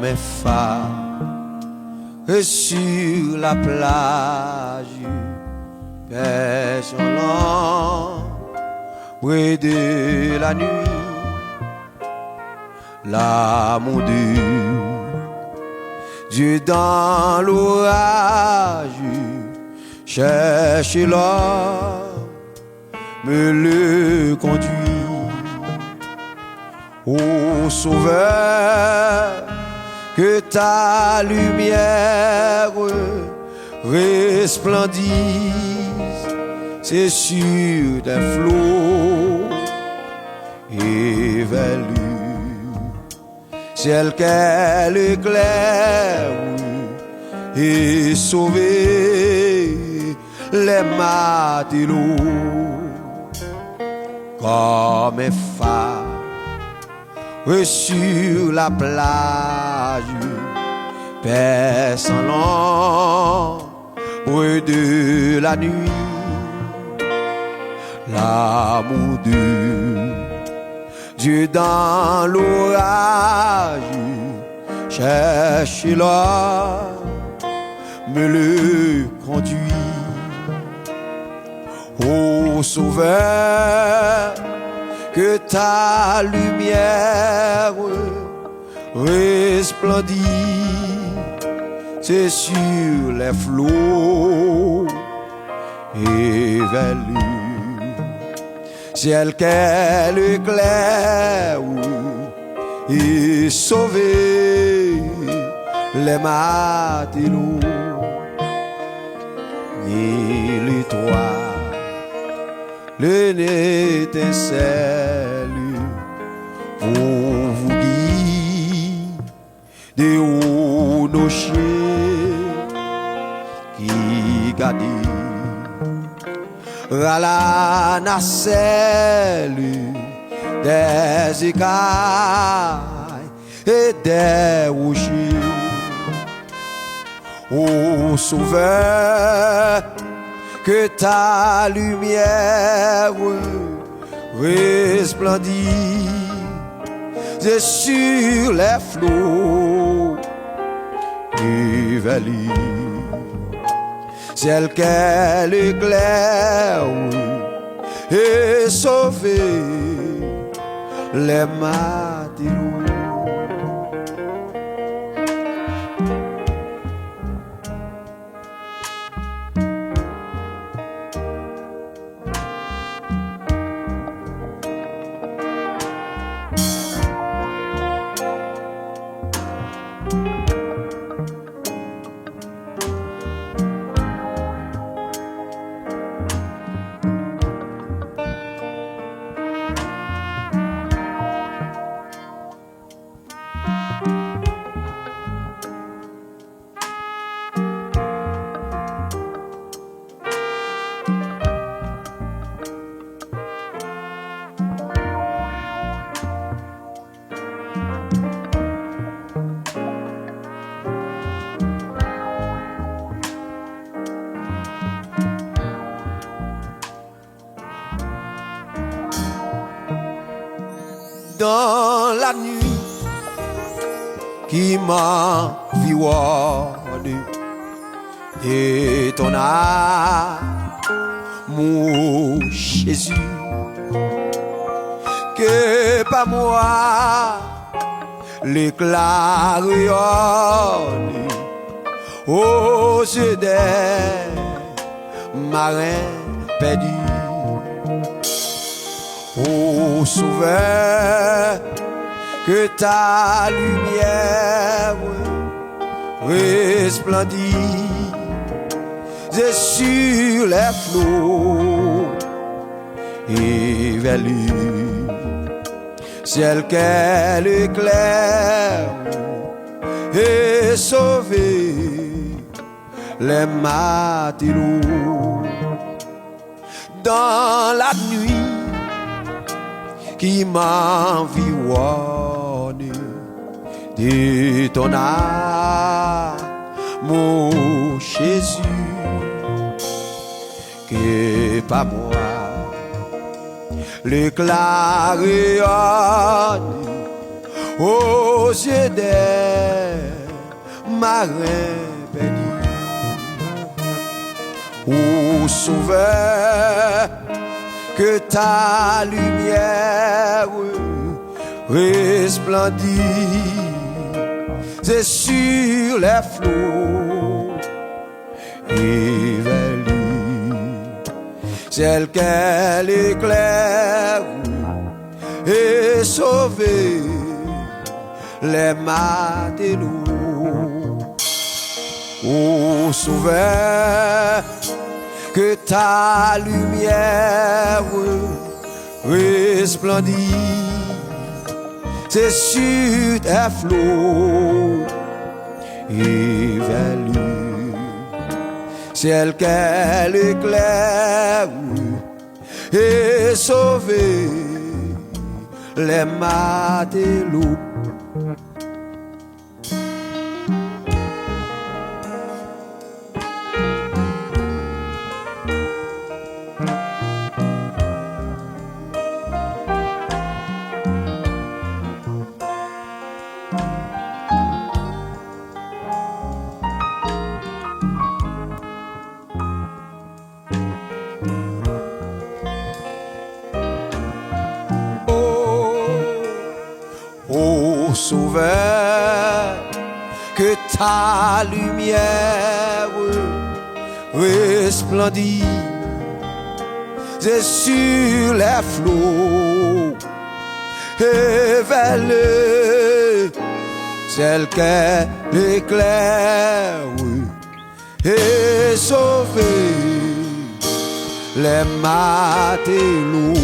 mes phares sur la plage, paix sur l'ombre de la nuit, l'amour de Dieu dans l'orage, cherche l'homme, me le conduit. Ô Sauveur, que ta lumière resplendisse, c'est sur des flots évelus, ciel qu'elle éclaire et sauver les matelots comme un phare sur la plage, perçant l'ombre de la nuit, l'amour de Dieu dans l'orage, cherche l'homme, me le conduit. Ô Sauveur, que ta lumière resplendisse, c'est sur les flots évelus, ciel qu'elle éclaire et sauver les matelots. Et l'étoile, l'étincelle vont vous guider aux nochers qui gardent à la nacelle des écailles et des rochers. Ô Sauveur, que ta lumière resplendisse sur les flots évelus, ciel qu'elle éclaire et sauver les matelots. Dans la nuit qui m'environne et ton amour Jésus, que pas moi l'éclat rayonne aux yeux des marins perdus. Ô Sauveur, que ta lumière resplendisse sur les flots évelus, ciel qu'elle éclaire et sauver les matelots. Dans la nuit qui m'environne de ton amour Jésus, que pas moi l'éclat rayonne aux yeux des marins perdus. Ô Sauveur, que ta lumière resplendit, c'est sur les flots et vers lui, celle qu'elle éclaire et sauver les matelots. Ô Sauveur, que ta lumière resplendit, c'est sur tes flots et vers lui, ciel qu'elle éclaire et sauver les matelots. Ô Sauveur, que ta lumière resplendit, c'est sur les flots et vers le celle qu'elle éclaire et sauver les matelots.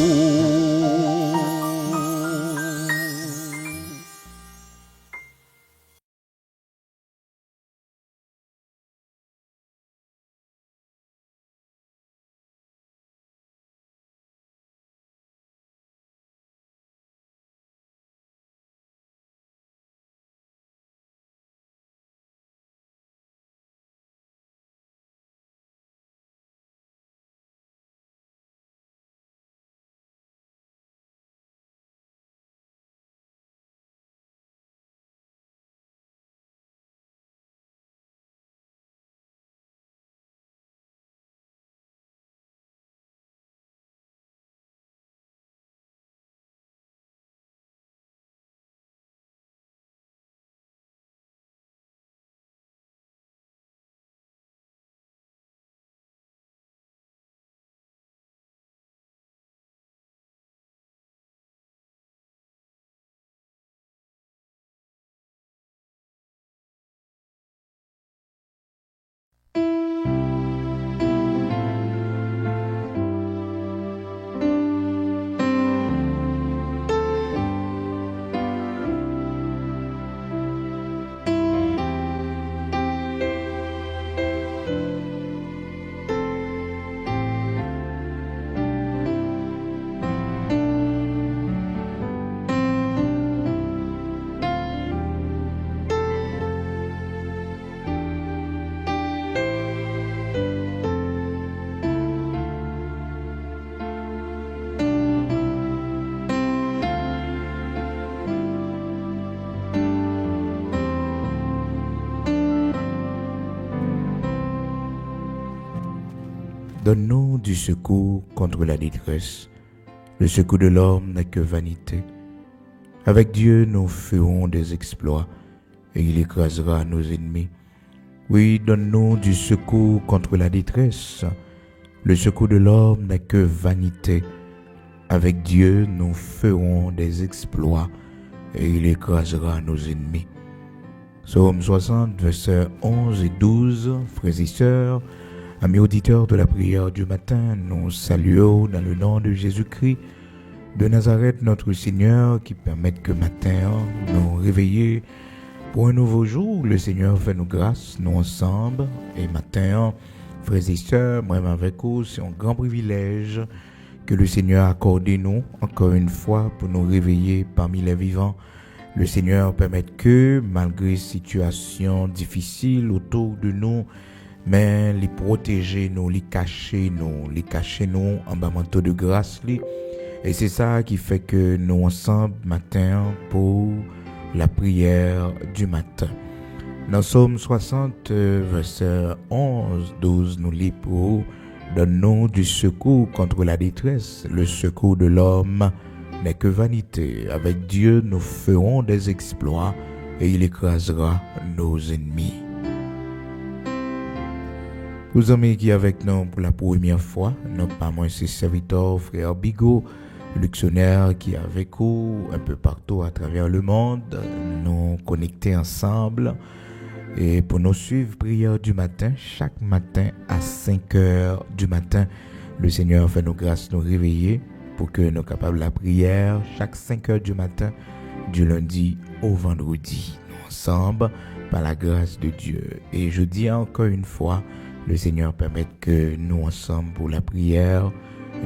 Donne-nous du secours contre la détresse. Le secours de l'homme n'est que vanité. Avec Dieu, nous ferons des exploits et il écrasera nos ennemis. Oui, donne-nous du secours contre la détresse. Le secours de l'homme n'est que vanité. Avec Dieu, nous ferons des exploits et il écrasera nos ennemis. Psaume 60, versets 11 et 12, frères et sœurs, amis auditeurs de la prière du matin, nous saluons dans le nom de Jésus-Christ de Nazareth, notre Seigneur, qui permet que matin nous réveiller pour un nouveau jour. Le Seigneur fait nous grâce, nous ensemble, et matin, frères et sœurs, moi-même avec vous, c'est un grand privilège que le Seigneur a accordé nous, encore une fois, pour nous réveiller parmi les vivants. Le Seigneur permet que, malgré situations difficiles autour de nous, mais les protéger nous, les cacher nous en bas manteau de grâce. Et c'est ça qui fait que nous ensemble matin pour la prière du matin. Dans Psaume 60, verset 11-12, nous lisons pour donne-nous du secours contre la détresse. Le secours de l'homme n'est que vanité. Avec Dieu, nous ferons des exploits et il écrasera nos ennemis. Vous amis qui avec nous pour la première fois, non pas moins ses serviteurs, frère Bigot, Luxonnaire qui est avec vous un peu partout à travers le monde, nous connecter ensemble et pour nous suivre prière du matin, chaque matin à 5 heures du matin, le Seigneur fait nos grâces nous réveiller pour que nous capables de la prière chaque 5 heures du matin, du lundi au vendredi, nous ensemble par la grâce de Dieu. Et je dis encore une fois, le Seigneur permet que nous ensemble pour la prière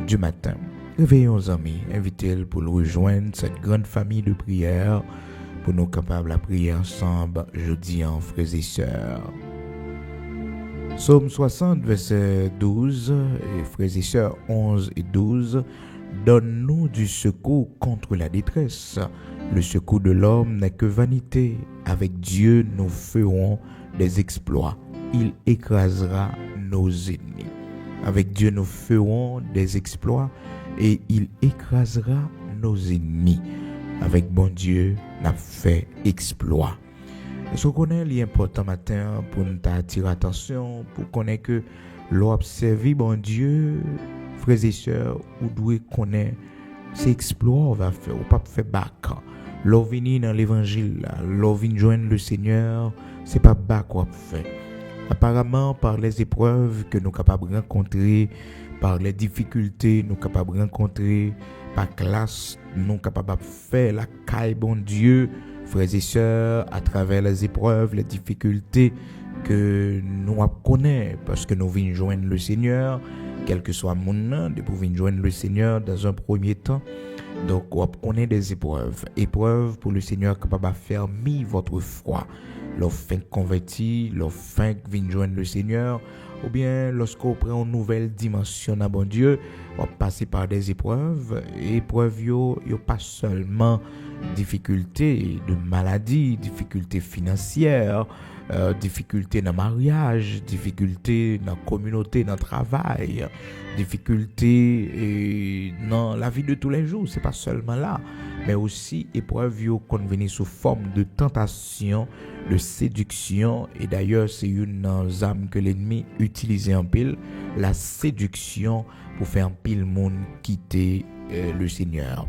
du matin. Réveillons amis, invitez-le pour nous rejoindre cette grande famille de prière pour nous capables de prier ensemble jeudi en frères et sœurs. Psaume 60, verset 12, et frères et sœurs 11 et 12, donne-nous du secours contre la détresse. Le secours de l'homme n'est que vanité. Avec Dieu, nous ferons des exploits. Il écrasera nos ennemis. Avec Dieu, nous ferons des exploits et il écrasera nos ennemis. Avec bon Dieu, nous fait exploit. Est-ce qu'on connaît l'important matin pour nous attirer attention, pour connaître que l'observer bon Dieu, frères et sœurs, ou doit connaître ces exploits on va faire, ou pas faire bac. L'on venir dans l'évangile, l'on venir joindre le Seigneur, c'est pas bac qu'on fait. Apparemment, par les épreuves que nous sommes capables de rencontrer, par les difficultés nous sommes capables de rencontrer, par classe, nous sommes capables de faire la caille, bon Dieu, frères et sœurs, à travers les épreuves, les difficultés que nous connaissons, parce que nous venons joindre le Seigneur, quel que soit mon nom, de pouvoir joindre le Seigneur dans un premier temps. Donc, on a des épreuves. Épreuves pour le Seigneur capable de faire mis votre foi. Lorsqu'on converti, lorsqu'on vient joindre le Seigneur, ou bien lorsqu'on prend une nouvelle dimension à bon Dieu, on va passer par des épreuves. Épreuves, yo pas seulement difficultés de maladie, difficultés financières, difficultés dans le mariage, difficultés dans la communauté, dans le travail, difficultés dans la vie de tous les jours. C'est pas seulement là, mais aussi épreuves qu'on venait sous forme de tentation, de séduction. Et d'ailleurs, c'est une arme que l'ennemi utilisait en pile, la séduction pour faire un pile monde quitter le Seigneur.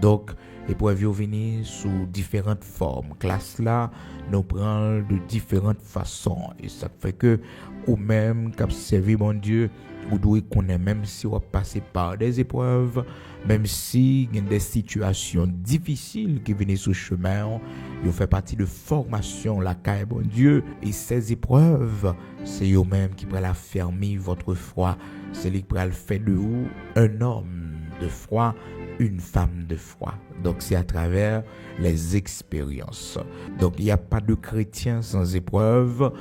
Donc, épreuves venir sous différentes formes. Classe là, nous prend de différentes façons. Et ça fait que, ou même, qu'à servir mon Dieu, ou doit connaître, même si on passe par des épreuves, même si il y a des situations difficiles qui viennent sur le chemin, il fait partie de formation, la caille bon Dieu. Et ces épreuves, c'est eux-mêmes qui pourraient la fermer votre foi. C'est lui qui pourraient le faire de vous un homme de foi, une femme de foi. Donc c'est à travers les expériences. Donc il n'y a pas de chrétien sans épreuve.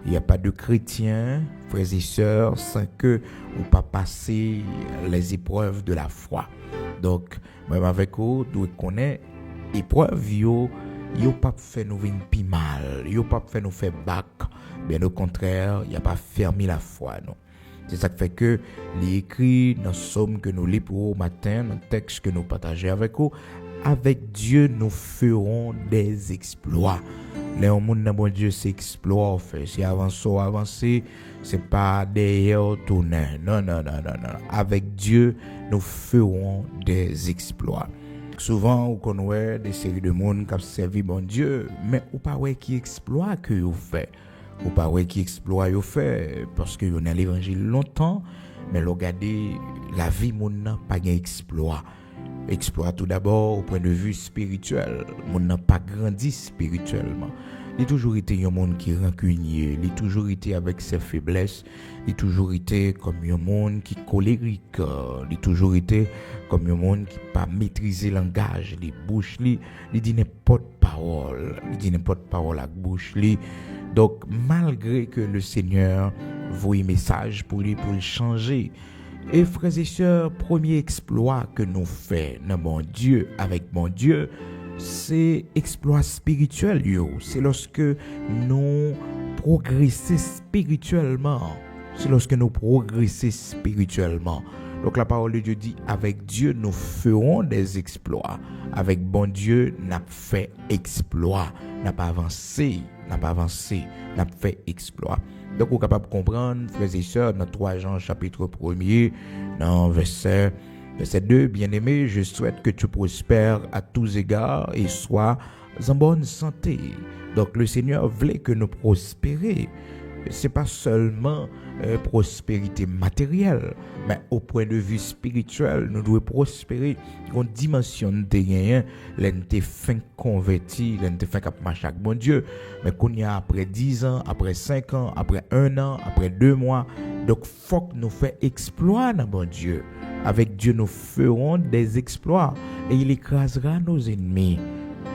Il n'y a pas de chrétien, frères et sœurs, sans que ou pas passer les épreuves de la foi. Donc même avec vous, nous connaissons épreuves yo pas fait nous venir pi mal, yo pas fait nous faire bac. Bien au contraire, il y a pas fermé la foi non. C'est ça qui fait que les écrits dans Psaume que nous lisons pour au matin, dans le texte que nous partageons avec vous, avec Dieu nous ferons des exploits. Les monde dans bon Dieu c'est exploit fait. Si avancer, c'est pas derrière tourner. Non. Avec Dieu nous ferons des exploits. Souvent on connaît des séries de monde qui servi bon Dieu, mais ou pas ouais qui exploit que vous fait. Ou pas ouais qui exploit yo fait parce que on a l'évangile longtemps, mais regardez la vie mon n'a pas gain exploit. Exploit tout d'abord au point de vue spirituel, mon n'a pas grandi spirituellement. Il a toujours été un monde qui rancunier, il a toujours été avec ses faiblesses, il a toujours été comme un monde qui colérique, il a toujours été comme un monde qui pas maîtriser langage, les bouches il dit n'importe parole, à bouche li. Donc malgré que le Seigneur voit message pour lui pour le changer. Et frères et sœurs, premier exploit que nous faisons dans bon Dieu, avec bon Dieu, c'est exploit spirituel, yo. C'est lorsque nous progressons spirituellement. C'est lorsque nous progressons spirituellement. Donc la parole de Dieu dit, avec Dieu, nous ferons des exploits. Avec bon Dieu, nous fait exploit. N'a pas avancé, n'a fait exploit. Donc, vous êtes capable de comprendre, frères et sœurs, dans 3 Jean chapitre 1er, dans verset 2, bien-aimé, je souhaite que tu prospères à tous égards et sois en bonne santé. Donc, le Seigneur voulait que nous prospérions. Ce n'est pas seulement prospérité matérielle, mais au point de vue spirituel, nous devons prospérer en dimension de rien, l'ente fin converti, l'ente fin cap marcher avec bon Dieu, mais qu'on y a après 10 ans, après 5 ans, après 1 an, après 2 mois, donc faut que nous fassions exploit dans bon Dieu. Avec Dieu, nous ferons des exploits et il écrasera nos ennemis.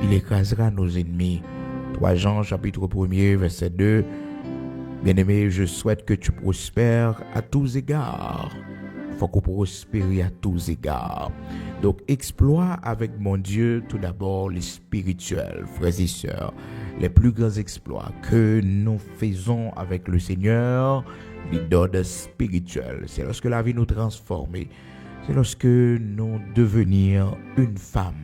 Il écrasera nos ennemis. 3 Jean chapitre 1er, verset 2. Bien-aimé, je souhaite que tu prospères à tous égards. Il faut qu'on prospère à tous égards. Donc, exploit avec mon Dieu, tout d'abord, les spirituels, frères et sœurs. Les plus grands exploits que nous faisons avec le Seigneur, les d'ordre spirituel. C'est lorsque la vie nous transforme. C'est lorsque nous devenons une femme,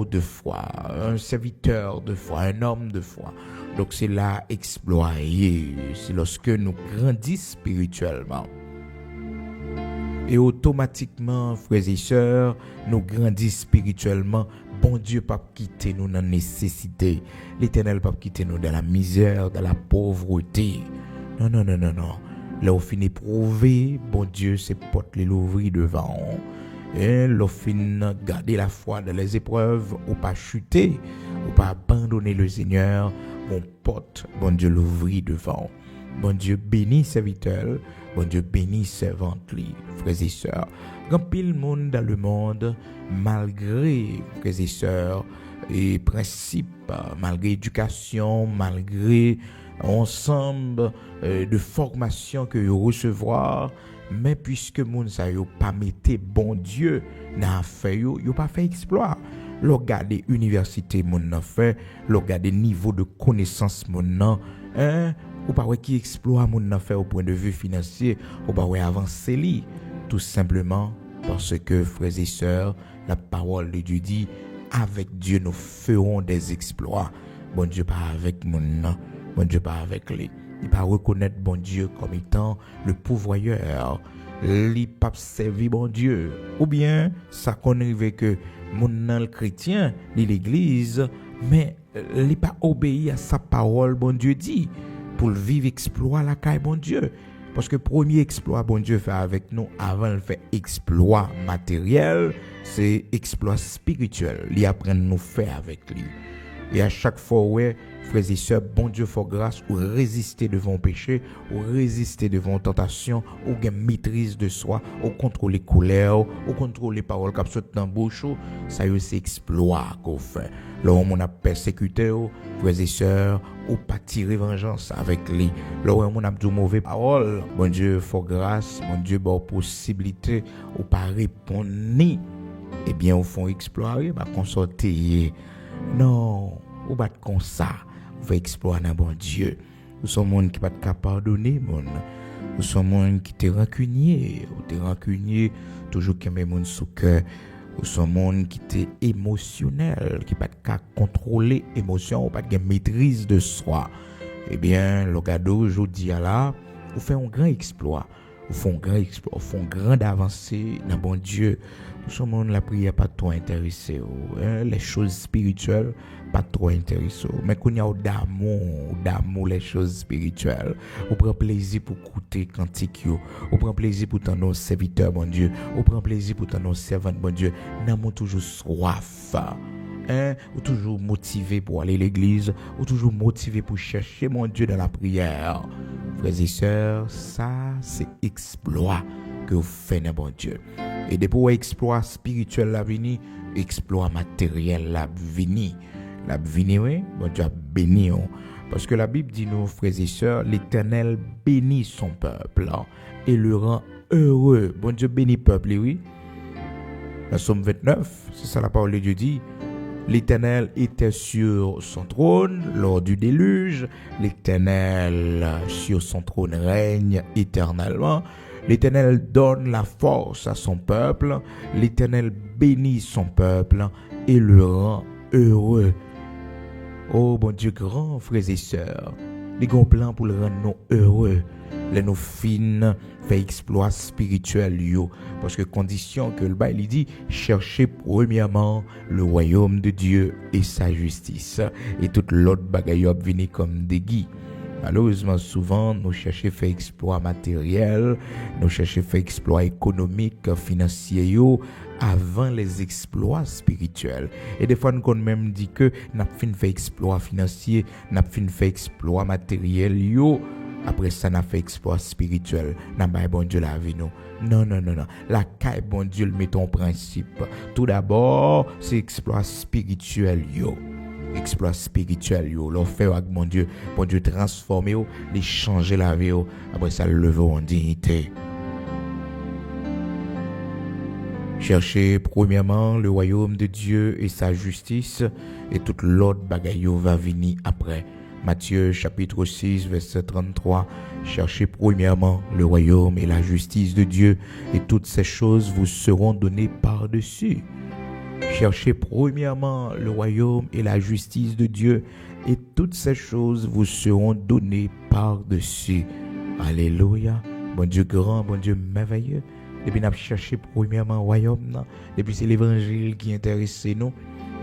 de foi, un serviteur de foi, un homme de foi. Donc c'est là exploiter, c'est lorsque nous grandissons spirituellement. Et automatiquement, frères et sœurs, nous grandissons spirituellement. Bon Dieu pas quitter nous dans la nécessité. L'Éternel pas quitter nous dans la misère, dans la pauvreté. Non. Là, on finit prouver, bon Dieu, c'est porte l'ouvrir devant. Et l'on finit garder la foi dans les épreuves, ou pas chuter, ou pas abandonner le Seigneur. Mon pote, bon Dieu l'ouvrit devant. Bon Dieu bénit serviteurs, bon Dieu bénit servantes, frères et sœurs. Grand pile monde dans le monde, malgré, frères et sœurs, et principes, malgré éducation, malgré ensemble de formation que vous recevoir, mais puisque moun sa yo pas mette bon Dieu n'a fait yo pas fait exploit. Lo gade université moun nan fait, lo gade niveau de connaissance moun nan, ou pas ouais qui exploit moun nan fait au point de vue financier, ou pas ouais avancer li, tout simplement parce que frères et sœurs, la parole de Dieu dit, avec Dieu nous ferons des exploits. Bon Dieu pas avec moun nan, bon Dieu pas avec lui. Il pas reconnaître bon Dieu comme étant le pourvoyeur. Il pas servir bon Dieu. Ou bien ça qu'on arrive que mon chrétien, l'église, mais il pas obéi à sa parole bon Dieu dit pour vivre exploit la caille bon Dieu. Parce que premier exploit bon Dieu fait avec nous avant de faire exploit matériel, c'est exploit spirituel. Il apprend nous faire avec lui. Et à chaque fois, ouais, frères et sœurs, bon Dieu fait grâce ou résister devant le péché, ou résister devant la tentation, ou gagner maîtrise de soi, ou contrôler colère, ou contrôler les paroles qui sont dans la bouche, ça c'est exploit qu'on fait. Là où on a persécuté, frères et sœurs, ou pas tirer vengeance avec lui. Là où on a dit mauvaise parole, bon Dieu fait grâce, bon Dieu a possibilité, ou pas répondre ni, eh bien, au fond, explorer, bah, consorter. Non, ou pas comme ça, vous faites exploit dans bon Dieu. Vous sommes monde qui pas de pardonner, mon. Vous sommes monde qui te rancunier, ou te rancunier toujours qui met mon sous cœur. Vous sommes monde qui te émotionnel, qui pas de contrôler émotion, ou pas de maîtrise de soi. Eh bien, le cadeau aujourd'hui là, vous faites un grand exploit. Vous faites un grand exploit, vous faites une grande avancée dans bon Dieu. Nous sommes la prière pas trop intéressé, les choses spirituelles pas trop intéressé, mais qu'on y a d'amour les choses spirituelles. On prend plaisir pour écouter cantique yo, on prend plaisir pour ton serviteur bon Dieu, on prend plaisir pour ton servant bon Dieu. Nous toujours soif. Ou toujours motivé pour aller à l'église, ou toujours motivé pour chercher mon Dieu dans la prière. Frères et sœurs, ça c'est exploit que vous faites dans bon Dieu. Et depuis exploit spirituel la vini, exploit matériel la vini. La vini, oui, bon Dieu a béni. Parce que la Bible dit nous, frères et sœurs, l'Éternel bénit son peuple et le rend heureux. Bon Dieu bénit le peuple, oui. Dans Somme 29, c'est ça la parole de Dieu dit. L'Éternel était sur son trône lors du déluge. L'Éternel sur son trône règne éternellement. L'Éternel donne la force à son peuple. L'Éternel bénit son peuple et le rend heureux. Oh bon Dieu grand, frères et sœurs, les grands plans pour le rendre nous heureux. Les nous fin fait exploit spirituel yo, parce que condition que le bail il dit cherchez premièrement le royaume de Dieu et sa justice, et toute l'autre bagaille venir comme des guides. Malheureusement, souvent, nous cherchons à faire exploit matériel, nous cherchons à faire exploit économique, financier, avant les exploits spirituels. Et des fois, nous avons même dit que nous avons fait faire exploit financier, nous avons fait faire exploit matériel, après ça, nous avons fait exploit spirituel. Nous avons bon Dieu la vie, nous. Non. La caille, bon Dieu, le met en principe. Tout d'abord, c'est exploit spirituel, exploit spirituel leur fait avec mon Dieu transformer les changer la vie après ça le lever en dignité. Cherchez premièrement le royaume de Dieu et sa justice, et toute l'autre bagaille va venir après. Matthieu chapitre 6 verset 33. Cherchez premièrement le royaume et la justice de Dieu, et toutes ces choses vous seront données par-dessus. Cherchez premièrement le royaume et la justice de Dieu, et toutes ces choses vous seront données par-dessus. Alléluia. Bon Dieu grand, bon Dieu merveilleux. Depuis nous cherché premièrement le royaume, depuis c'est l'évangile qui intéresse nous,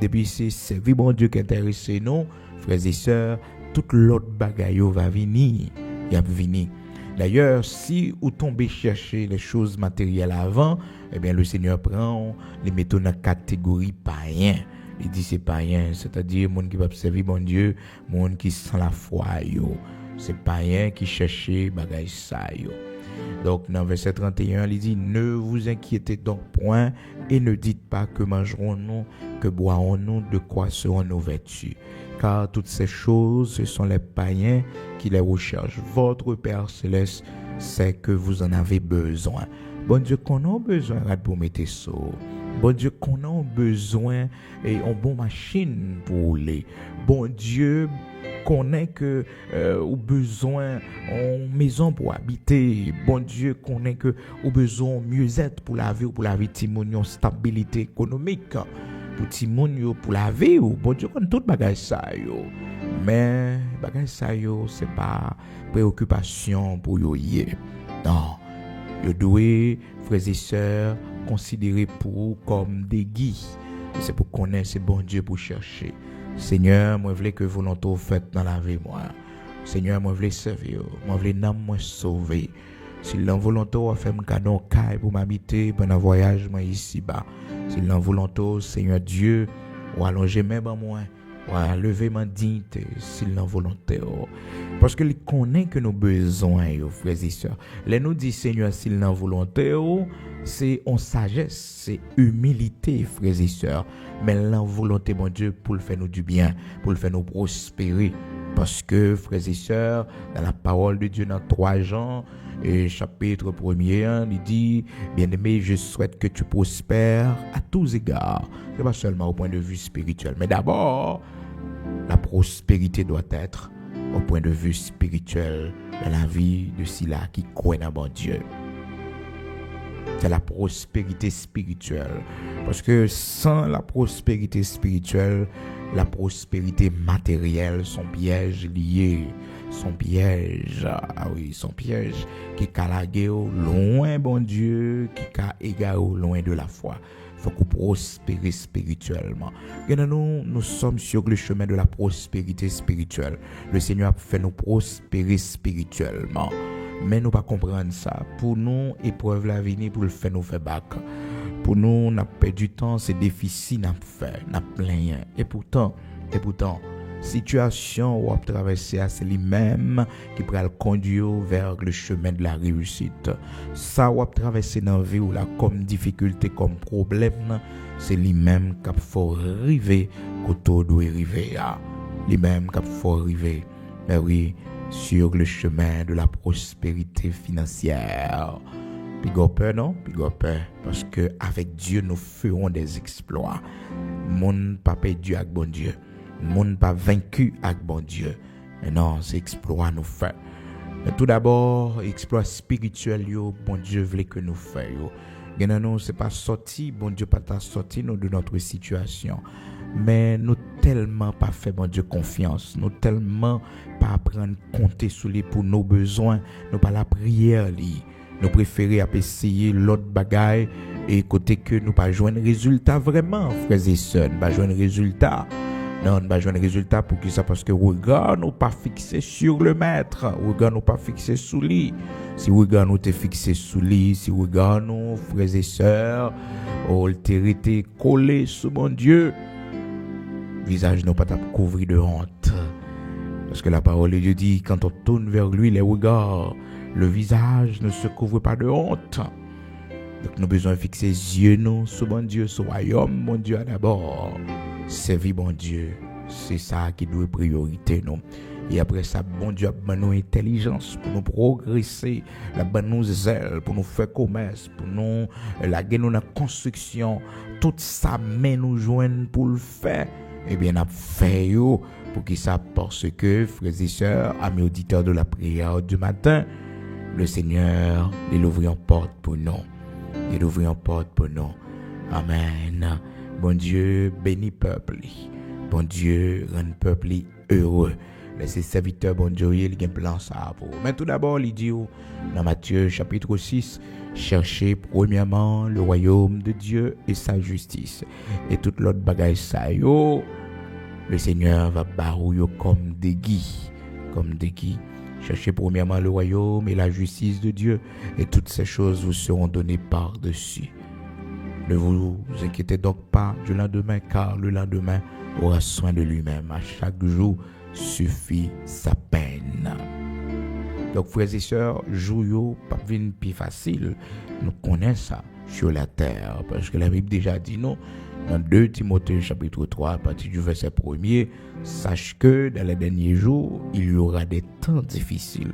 depuis c'est servir bon Dieu qui intéresse nous, frères et sœurs, toute l'autre bagaille va venir. Il va venir. D'ailleurs, si vous tombez chercher les choses matérielles avant, eh bien le Seigneur prend les métaux dans la catégorie païen. Il dit c'est païen, c'est-à-dire monde qui va servir bon Dieu, monde qui sent la foi c'est païen qui cherchait bagaille ça Donc dans verset 31, il dit ne vous inquiétez donc point et ne dites pas que mangerons-nous, que boirons-nous, de quoi seront nos vêtus. Car toutes ces choses, ce sont les païens qui les recherchent. Votre Père Céleste sait que vous en avez besoin. Bon Dieu, qu'on a besoin pour mettre ça. Bon Dieu, qu'on a besoin et une bonne machine pour rouler. Bon Dieu, qu'on ait que au besoin en maison pour habiter. Bon Dieu, qu'on ait que au besoin mieux-être pour la vie Timonion, stabilité économique pour Timonion, pour la vie. Bon Dieu, qu'on tout bagage ça mais bagage ça c'est pas préoccupation pour yo. Non, yo doit frères et sœurs considérer pour comme des guides. C'est pour connaître ce bon Dieu pour chercher. Seigneur, moi je veux que volonté faite dans la vie moi. Seigneur, moi je veux servir, moi je veux n'am moi sauver. Si l'en volonté a fait un cadeau caille pour m'habiter pendant voyage moi ici bas. Si l'en volonté Seigneur Dieu ou allonger même en moi, ou lever ma dignité si l'en volonté. Parce que il connaît que nos besoins frères et sœurs. Les nous dit Seigneur si l'en volonté c'est en sagesse, c'est humilité frères et sœurs. Mais l'en volonté mon Dieu pour le faire nous du bien, pour le faire nous prospérer. Parce que, frères et sœurs, dans la parole de Dieu, dans 3 Jean, et chapitre 1er, il dit, bien-aimé, je souhaite que tu prospères à tous égards. Ce n'est pas seulement au point de vue spirituel, mais d'abord, la prospérité doit être au point de vue spirituel dans la vie de ceux-là qui croient dans bon Dieu. C'est la prospérité spirituelle. Parce que sans la prospérité spirituelle, la prospérité matérielle, son piège lié, son piège qui a lagué loin bon Dieu, qui a égaré loin de la foi. Il faut qu'on prospère spirituellement. Et nous sommes sur le chemin de la prospérité spirituelle. Le Seigneur a fait nous prospérer spirituellement. Mais nous pas comprendre ça. Pour nous, épreuve la venir pour le faire nous faire bac. Pour nous, on a perdu du temps, c'est difficile n'a fait, n'a plein. Et pourtant, situation où on traverser c'est lui-même qui peut le conduire vers le chemin de la réussite. Ça où on traverser dans la vie ou là comme difficulté, comme problème, c'est lui-même qui faut arriver quand doit arriver. Lui-même qui faut arriver. Mais oui, sur le chemin de la prospérité financière. Puis go peur, non? Puis go peur. Parce que avec Dieu, nous ferons des exploits. Moun pas perdu avec bon Dieu. Moun pas vaincu avec bon Dieu. Mais non, c'est exploit nous fait. Mais tout d'abord, exploit spirituel, yo, bon Dieu voulait que nous fassions. Gen non, c'est pas sorti, bon Dieu pas ta sorti nous de notre situation. Mais nous tellement pas fait bon Dieu confiance, nous tellement pas prendre compter sur lui pour nos besoins, nous pas la prière li. Nous préférons essayer l'autre bagaille et côté que nous pas joindre résultat vraiment, frères et sœurs, pas joindre résultat. Non, on va jouer un résultat pour qui ça? Parce que regard nous pas fixé sur le maître, regard nous pas fixé sous lui. Si regard nous t'es fixé sous lui, si regard nous, frères et sœurs, t'es été collé sous mon Dieu, visage nous pas couvrir de honte. Parce que la parole de Dieu dit, quand on tourne vers lui les regards, le visage ne se couvre pas de honte. Donc nous avons besoin de fixer les yeux nous sur mon Dieu, sur le royaume, mon Dieu d'abord. Servir bon Dieu, c'est ça qui doit être priorité non. Et après ça, bon Dieu a donné nous intelligence pour nous progresser, la bonne nous zèle pour nous faire commerce, pour nous la gagner dans construction, tout ça mais nous joindre pour le faire. Eh bien, on a fait yo pour qui ça parce que frères et sœurs, amis auditeurs de la prière du matin, le Seigneur il ouvre une porte pour nous. Il ouvre une porte pour nous. Amen. Bon Dieu bénit peuple. Bon Dieu rend peuple heureux. Laissez serviteurs, bon Dieu, il y a un plan ça pour. Mais tout d'abord, il dit dans Matthieu chapitre 6, cherchez premièrement le royaume de Dieu et sa justice. Et toute l'autre bagaille ça yo, le Seigneur va barouiller comme des guis. Comme des guis. Cherchez premièrement le royaume et la justice de Dieu. Et toutes ces choses vous seront données par-dessus. Ne vous inquiétez donc pas du lendemain, car le lendemain aura soin de lui-même. À chaque jour suffit sa peine. Donc, frères et sœurs, jour pas vinn plus facile. Nous connaissons ça sur la terre. Parce que la Bible déjà dit non. Dans 2 Timothée chapitre 3, à partir du verset 1er, sache que dans les derniers jours, il y aura des temps difficiles.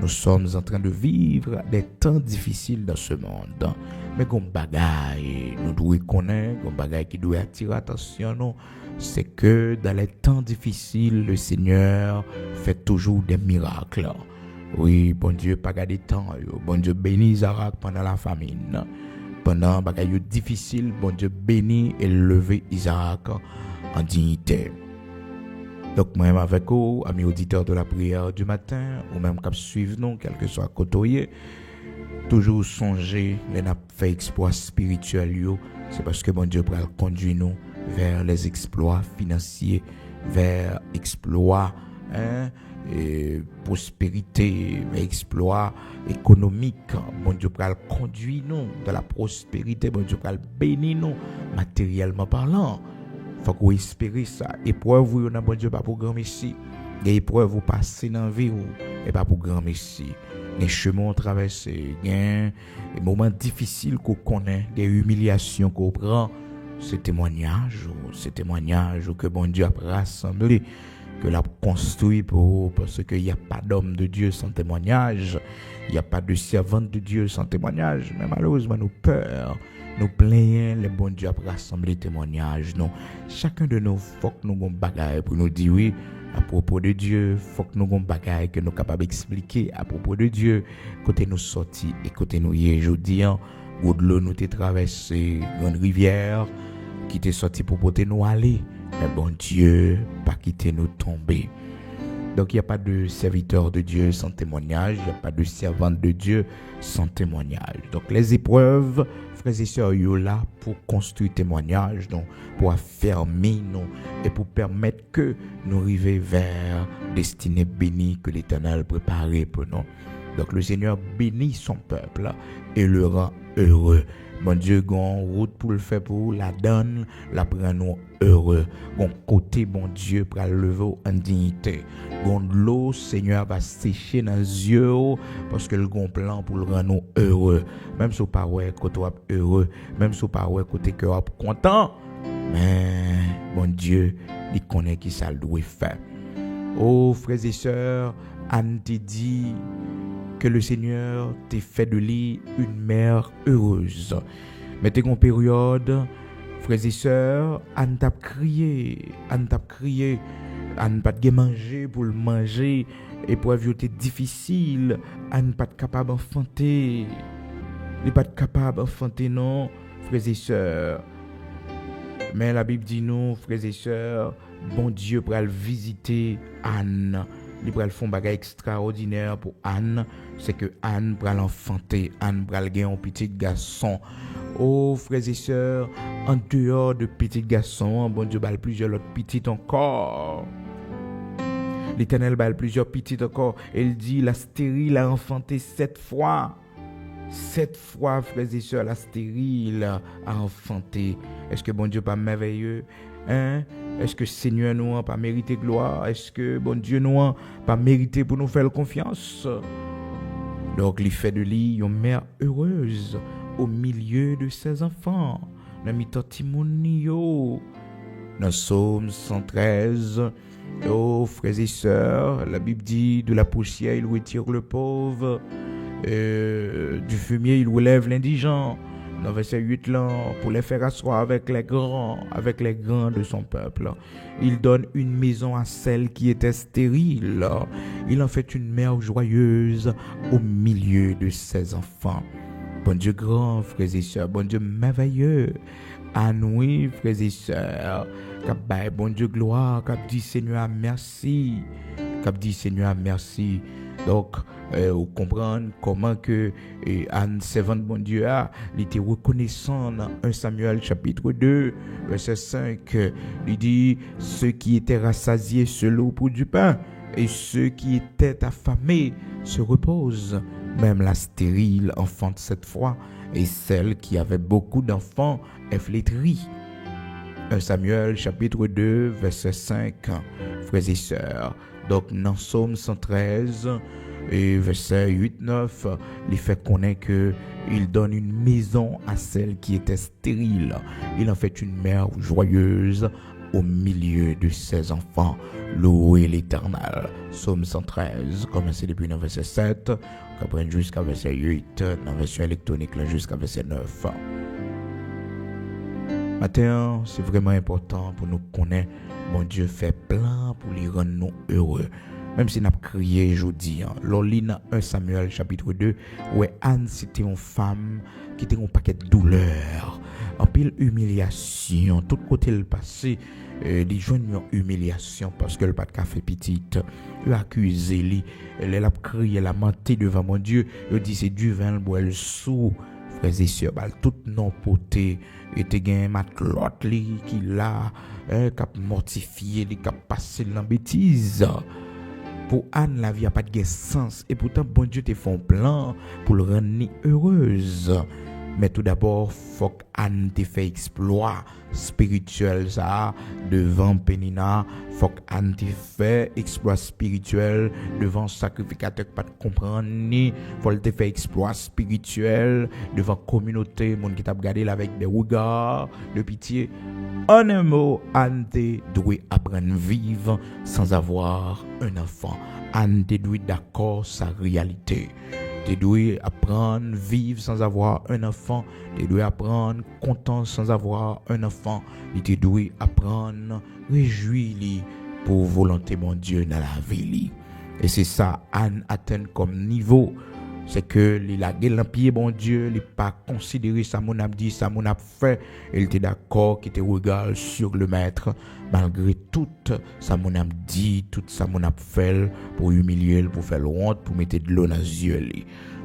Nous sommes en train de vivre des temps difficiles dans ce monde. Mais comme bagaille, nous devons connaître, comme bagaille qui doit attirer attention, non, c'est que dans les temps difficiles, le Seigneur fait toujours des miracles. Oui, bon Dieu, pas garder temps. Bon Dieu bénit Isaac pendant la famine. Pendant bagaille difficile, bon Dieu bénit et lever Isaac en dignité. Donc, moi-même avec vous, amis auditeurs de la prière du matin, ou même qui suivent nous, quel que soit côté, toujours songer, les n'a fait exploits spirituels, c'est parce que bon Dieu pourra conduire nous vers les exploits financiers, vers exploits, et prospérité, exploits économiques. Bon Dieu pourra conduire nous dans la prospérité, bon Dieu pourra bénir nous matériellement parlant. Faut qu'on espère ça. Épreuve vous n'a bon Dieu pas pour grand messie. Les épreuves vous passez dans la vie et pas pour grand messie. Les chemins traversés, les moments difficiles qu'on connaît, les humiliations qu'on prend, ce témoignage que bon Dieu a rassemblé, que l'a construit pour, parce qu'il n'y a pas d'homme de Dieu sans témoignage, il n'y a pas de servante de Dieu sans témoignage, mais malheureusement nous peur. Nous plaignons les bons Dieu à rassembler témoignages. Non, chacun de nous, faut que nous ayons bagaille pour nous dire oui à propos de Dieu. Faut que nous ayons bagaille que nous sommes capables d'expliquer à propos de Dieu. Côté nous sortis et côté nous y est jeudi, où de l'eau nous t'est traversé, grande rivière qui t'est sorti pour porter nous aller. Mais bon Dieu, pas quitter nous tomber. Donc il n'y a pas de serviteur de Dieu sans témoignage, il n'y a pas de servante de Dieu sans témoignage. Donc les épreuves, frères et sœurs, sont là pour construire témoignage, donc pour affermir nous et pour permettre que nous arrivions vers destinée bénie que l'Éternel préparé pour nous. Donc le Seigneur bénit son peuple et le rend heureux. Bon Dieu, gon route pour le faire pour la donne, la prend nous heureux. Gon côté bon Dieu pour lever en dignité. Gon l'eau, Seigneur va sécher dans les yeux parce que le gon plan pour le rendre nous heureux. Même si pas ouais côté heureux, même si pas ouais côté que content, mais bon Dieu, il connaît qui ça doit faire. Oh frères et sœurs, Anne te dit que le Seigneur t'ait fait de lui une mère heureuse. Mettez en période, frères et sœurs, Anne t'a crié, Anne pas de manger pour le manger, épreuve était difficile, Anne pas capable d'enfanter, il pas capable d'enfanter non, frères et sœurs. Mais la Bible dit nous, frères et sœurs, bon Dieu pour visiter Anne. Il va faire un bagage extraordinaire pour Anne, c'est que Anne va l'enfanter, Anne va gagner un petit garçon. Oh frères et sœurs, en dehors de petit garçon, bon Dieu va plusieurs autres petits encore. L'Éternel va plusieurs petits encore. Il dit la stérile a enfanté 7 fois. 7 fois, frères et sœurs, la stérile a enfanté. Est-ce que bon Dieu pas merveilleux? Hein? Est-ce que Seigneur nous a pas mérité gloire? Est-ce que bon Dieu nous a pas mérité pour nous faire confiance? Donc, il fait de lui une mère heureuse au milieu de ses enfants. Dans Psaume 113, oh frères et sœurs, la Bible dit de la poussière il retire le pauvre, du fumier il relève l'indigent. Dans verset 8 là, pour les faire asseoir avec les grands de son peuple. Il donne une maison à celle qui était stérile. Il en fait une mère joyeuse au milieu de ses enfants. Bon Dieu grand, frères et sœurs, bon Dieu merveilleux. À nous, frères et sœurs, bon Dieu gloire, cap dit Seigneur merci. Cap dit Seigneur merci. Donc, vous comprenez comment que Anne, servante bon Dieu, il était reconnaissant dans 1 Samuel chapitre 2, verset 5. Il dit, ceux qui étaient rassasiés se louent pour du pain, et ceux qui étaient affamés se reposent. Même la stérile enfante 7 fois, et celle qui avait beaucoup d'enfants est flétrie. 1 Samuel chapitre 2, verset 5, frères et sœurs. Donc, dans Psaume 113, et verset 8-9, il fait connaître qu'il donne une maison à celle qui était stérile. Il en fait une mère joyeuse au milieu de ses enfants. Louez l'Éternel. Psaume 113, commencez depuis le verset 7, après jusqu'à verset 8, dans la version électronique jusqu'à verset 9. Maintenant, c'est vraiment important pour nous connaître. Bon Dieu fait plein pour les rendre nous heureux. Même si nous avons crié aujourd'hui, l'on lit dans 1 Samuel chapitre 2, où Anne c'était une femme qui était un paquet de douleur, en pile humiliation, tout côté le passé, les jeunes ont humiliation parce que le pas de café petite, il a accusé, il a crié, il a menti devant mon Dieu, il dit c'est du vin, le bois, le sou, frères et sœurs, tout non poté, et te gain matlotte qui l'a, qui a mortifié, qui a passé dans la bêtise. Pour Anne, la vie n'a pas de sens. Et pourtant, bon Dieu te fait un plan pour le rendre heureuse. Mais tout d'abord, faut qu'Anne te fait exploit spirituel ça devant Pénina. Faut qu'Anne te fait exploit spirituel devant sacrificateur qui pas te comprendre ni. Faut te faire exploit spirituel devant communauté, monde qui t'a regardé avec des regards de pitié. En un mot, Anne te doit apprendre à vivre sans avoir un enfant. Anne te doit d'accord sa réalité. Tu dois apprendre à vivre sans avoir un enfant. Tu dois apprendre content sans avoir un enfant. Et tu dois apprendre à réjouir pour volonté mon Dieu dans la vie. Et c'est ça, Anne atteint comme niveau. C'est que il a l'empire bon Dieu, il n'a pas considéré ça mon a dit, ça mon a fait. Il était d'accord qu'il te regarde sur le maître, malgré tout ça mon a dit, tout ça mon a fait pour humilier, pour faire honte, pour mettre de l'eau dans les yeux.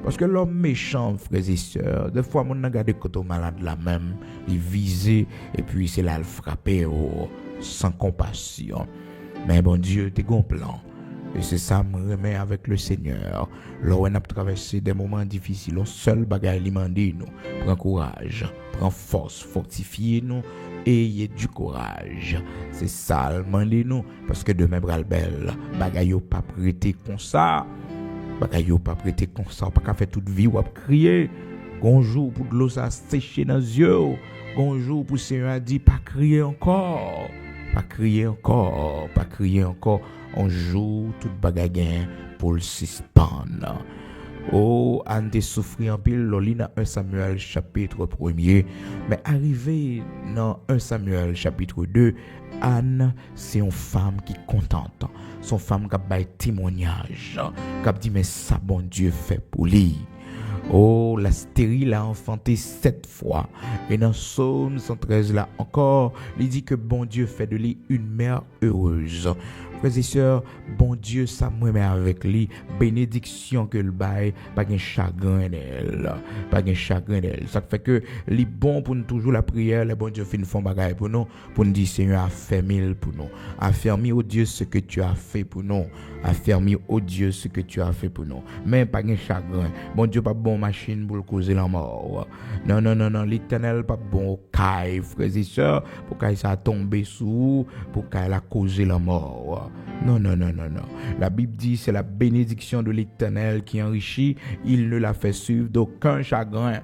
Parce que l'homme méchant, frères et sœurs, des fois mon a gardé côté malade la même, il visait et puis c'est là le frapper sans compassion. Mais bon Dieu, t'es un plan. Et c'est ça, me remet avec le Seigneur. Lorsqu'on a traversé des moments difficiles, le seul bagage lui m'a dit nous, prends courage, prends force, fortifiez-nous, ayez du courage. C'est ça, le mandé nous, parce que demain, bral belle, bagage yo pas prêté comme ça. Bagage yo pas prêté comme ça, pas qu'à faire toute vie ou à crier. Bonjour pour de l'eau ça sécher dans les yeux. Bonjour pour Seigneur a dit, pas crier encore. Pas crier encore, pas crier encore. On joue toute bagarre pour le suspendre. Oh, Anne te souffri en pile, loli dans 1 Samuel chapitre 1er. Mais arrivé dans 1 Samuel chapitre 2, Anne, c'est une femme qui est contente. Son femme qui a bail témoignage, qui a dit mais ça bon Dieu fait pour lui. Oh, la stérile a enfanté 7 fois. Et dans Psaume 113 là encore, il dit que bon Dieu fait de lui une mère heureuse. Frères et sœurs, bon Dieu, ça moi avec lui, bénédiction que le bail, pas de chagrin d'elle, pas de chagrin d'elle. Ça fait que les bon pour nous toujours la prière, le bon Dieu fait une fond bagaille pour nous dire Seigneur, affermis pour nous, affermis au Dieu ce que tu as fait pour nous, affermis au Dieu ce que tu as fait pour nous. Mais pas de chagrin, bon Dieu pas bon machine pour le causer la mort. Non, l'Éternel pas bon caille, frères et sœurs, pour qu'il ça tombe sous, pour qu'il a causé la mort. Non. La Bible dit c'est la bénédiction de l'Éternel qui enrichit. Il ne la fait suivre d'aucun chagrin.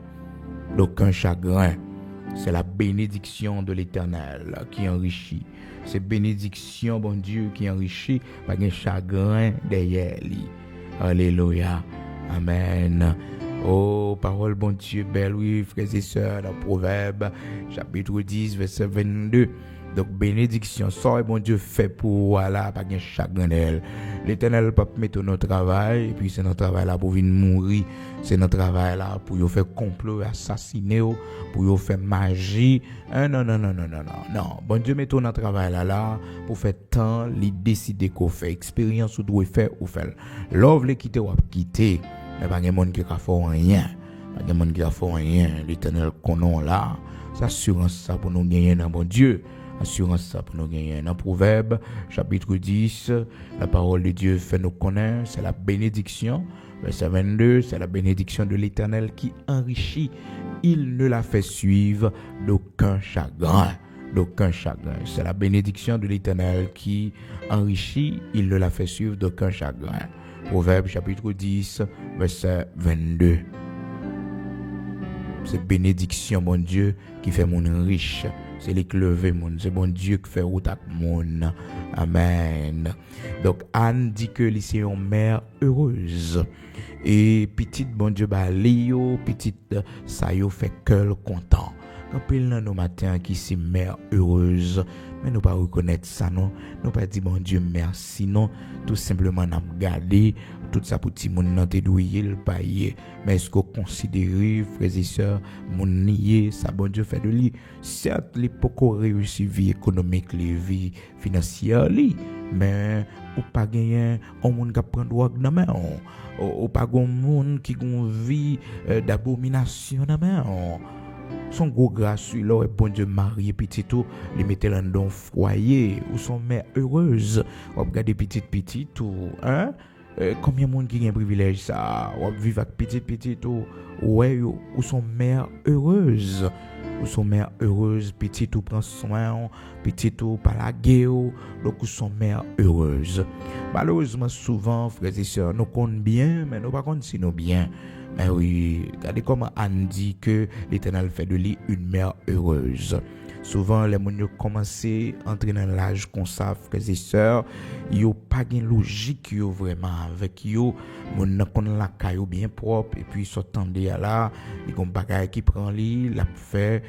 C'est la bénédiction de l'Éternel qui enrichit. C'est bénédiction, bon Dieu, qui enrichit. Pas de chagrin derrière lui. Alléluia. Amen. Oh, parole, bon Dieu, belle, oui, frères et sœurs, dans Proverbe, chapitre 10, verset 22. Donc, bénédiction, ça, bon Dieu fait pour, voilà, pas de chagrin d'elle. L'Éternel peut mettre notre travail, et puis c'est notre travail là pour venir mourir. C'est notre travail là pour y faire complot, assassiner, pour y faire magie. Non. Bon Dieu met notre travail là pour faire temps, il décider qu'on fait expérience ou doit faire ou faire. L'ouvre les quitter ou quitter. Mais pas de monde qui a fait rien. Pas de monde qui a fait rien. L'Éternel connaît là. C'est assurance ça pour nous gagner dans bon Dieu. Assurance ça pour nous gagner. Dans Proverbe, chapitre 10, la parole de Dieu fait nous connaître, c'est la bénédiction. Verset 22, c'est la bénédiction de l'Éternel qui enrichit. Il ne la fait suivre d'aucun chagrin. C'est la bénédiction de l'Éternel qui enrichit. Il ne la fait suivre d'aucun chagrin. Proverbe, chapitre 10, verset 22. C'est bénédiction, mon Dieu, qui fait mon riche. C'est les clevés, mon. C'est bon Dieu qui fait route avec mon. Amen. Donc, Anne dit que c'est une mère heureuse. Et petite, bon Dieu, Léo, petite, ça y fait cœur content. Quand pile dans nos matins qui c'est mère heureuse, mais nous pas reconnaître ça non, nous pas dire bon Dieu merci non, tout simplement n'a regarder tout ça pour petit monde nan te douiller le payer, mais est-ce qu'on considère frères et sœurs mon nier ça bon Dieu fait de lui, certes les poko réussi vie économique, les vie financière li, mais ou pas gagner on monde qui prend drogue dans main, ou pas gon monde qui gon vie d'abomination dans main. Son gros grâce là et bon Dieu marié petit tout les mettait dans don foyer ou son mère heureuse ou regarder petit tout hein combien de monde qui a un privilège ça ou vivre avec petit tout ouais ou son mère heureuse petit tout prend soin petit tout pas la guerre donc ou son mère heureuse malheureusement souvent frères et sœurs nous compte bien mais nous pas compte si nous bien. Mais oui, regardez comment Anne dit que l'Éternel fait de lui une mère heureuse. Souvent, les gens commencent à entrer dans l'âge qu'on sait, frères et sœurs, ils n'ont pas de logique vraiment avec eux. Ils ont la caille bien propre et puis ils s'attendent à là, ils ont des bagages qui prennent l'île, ils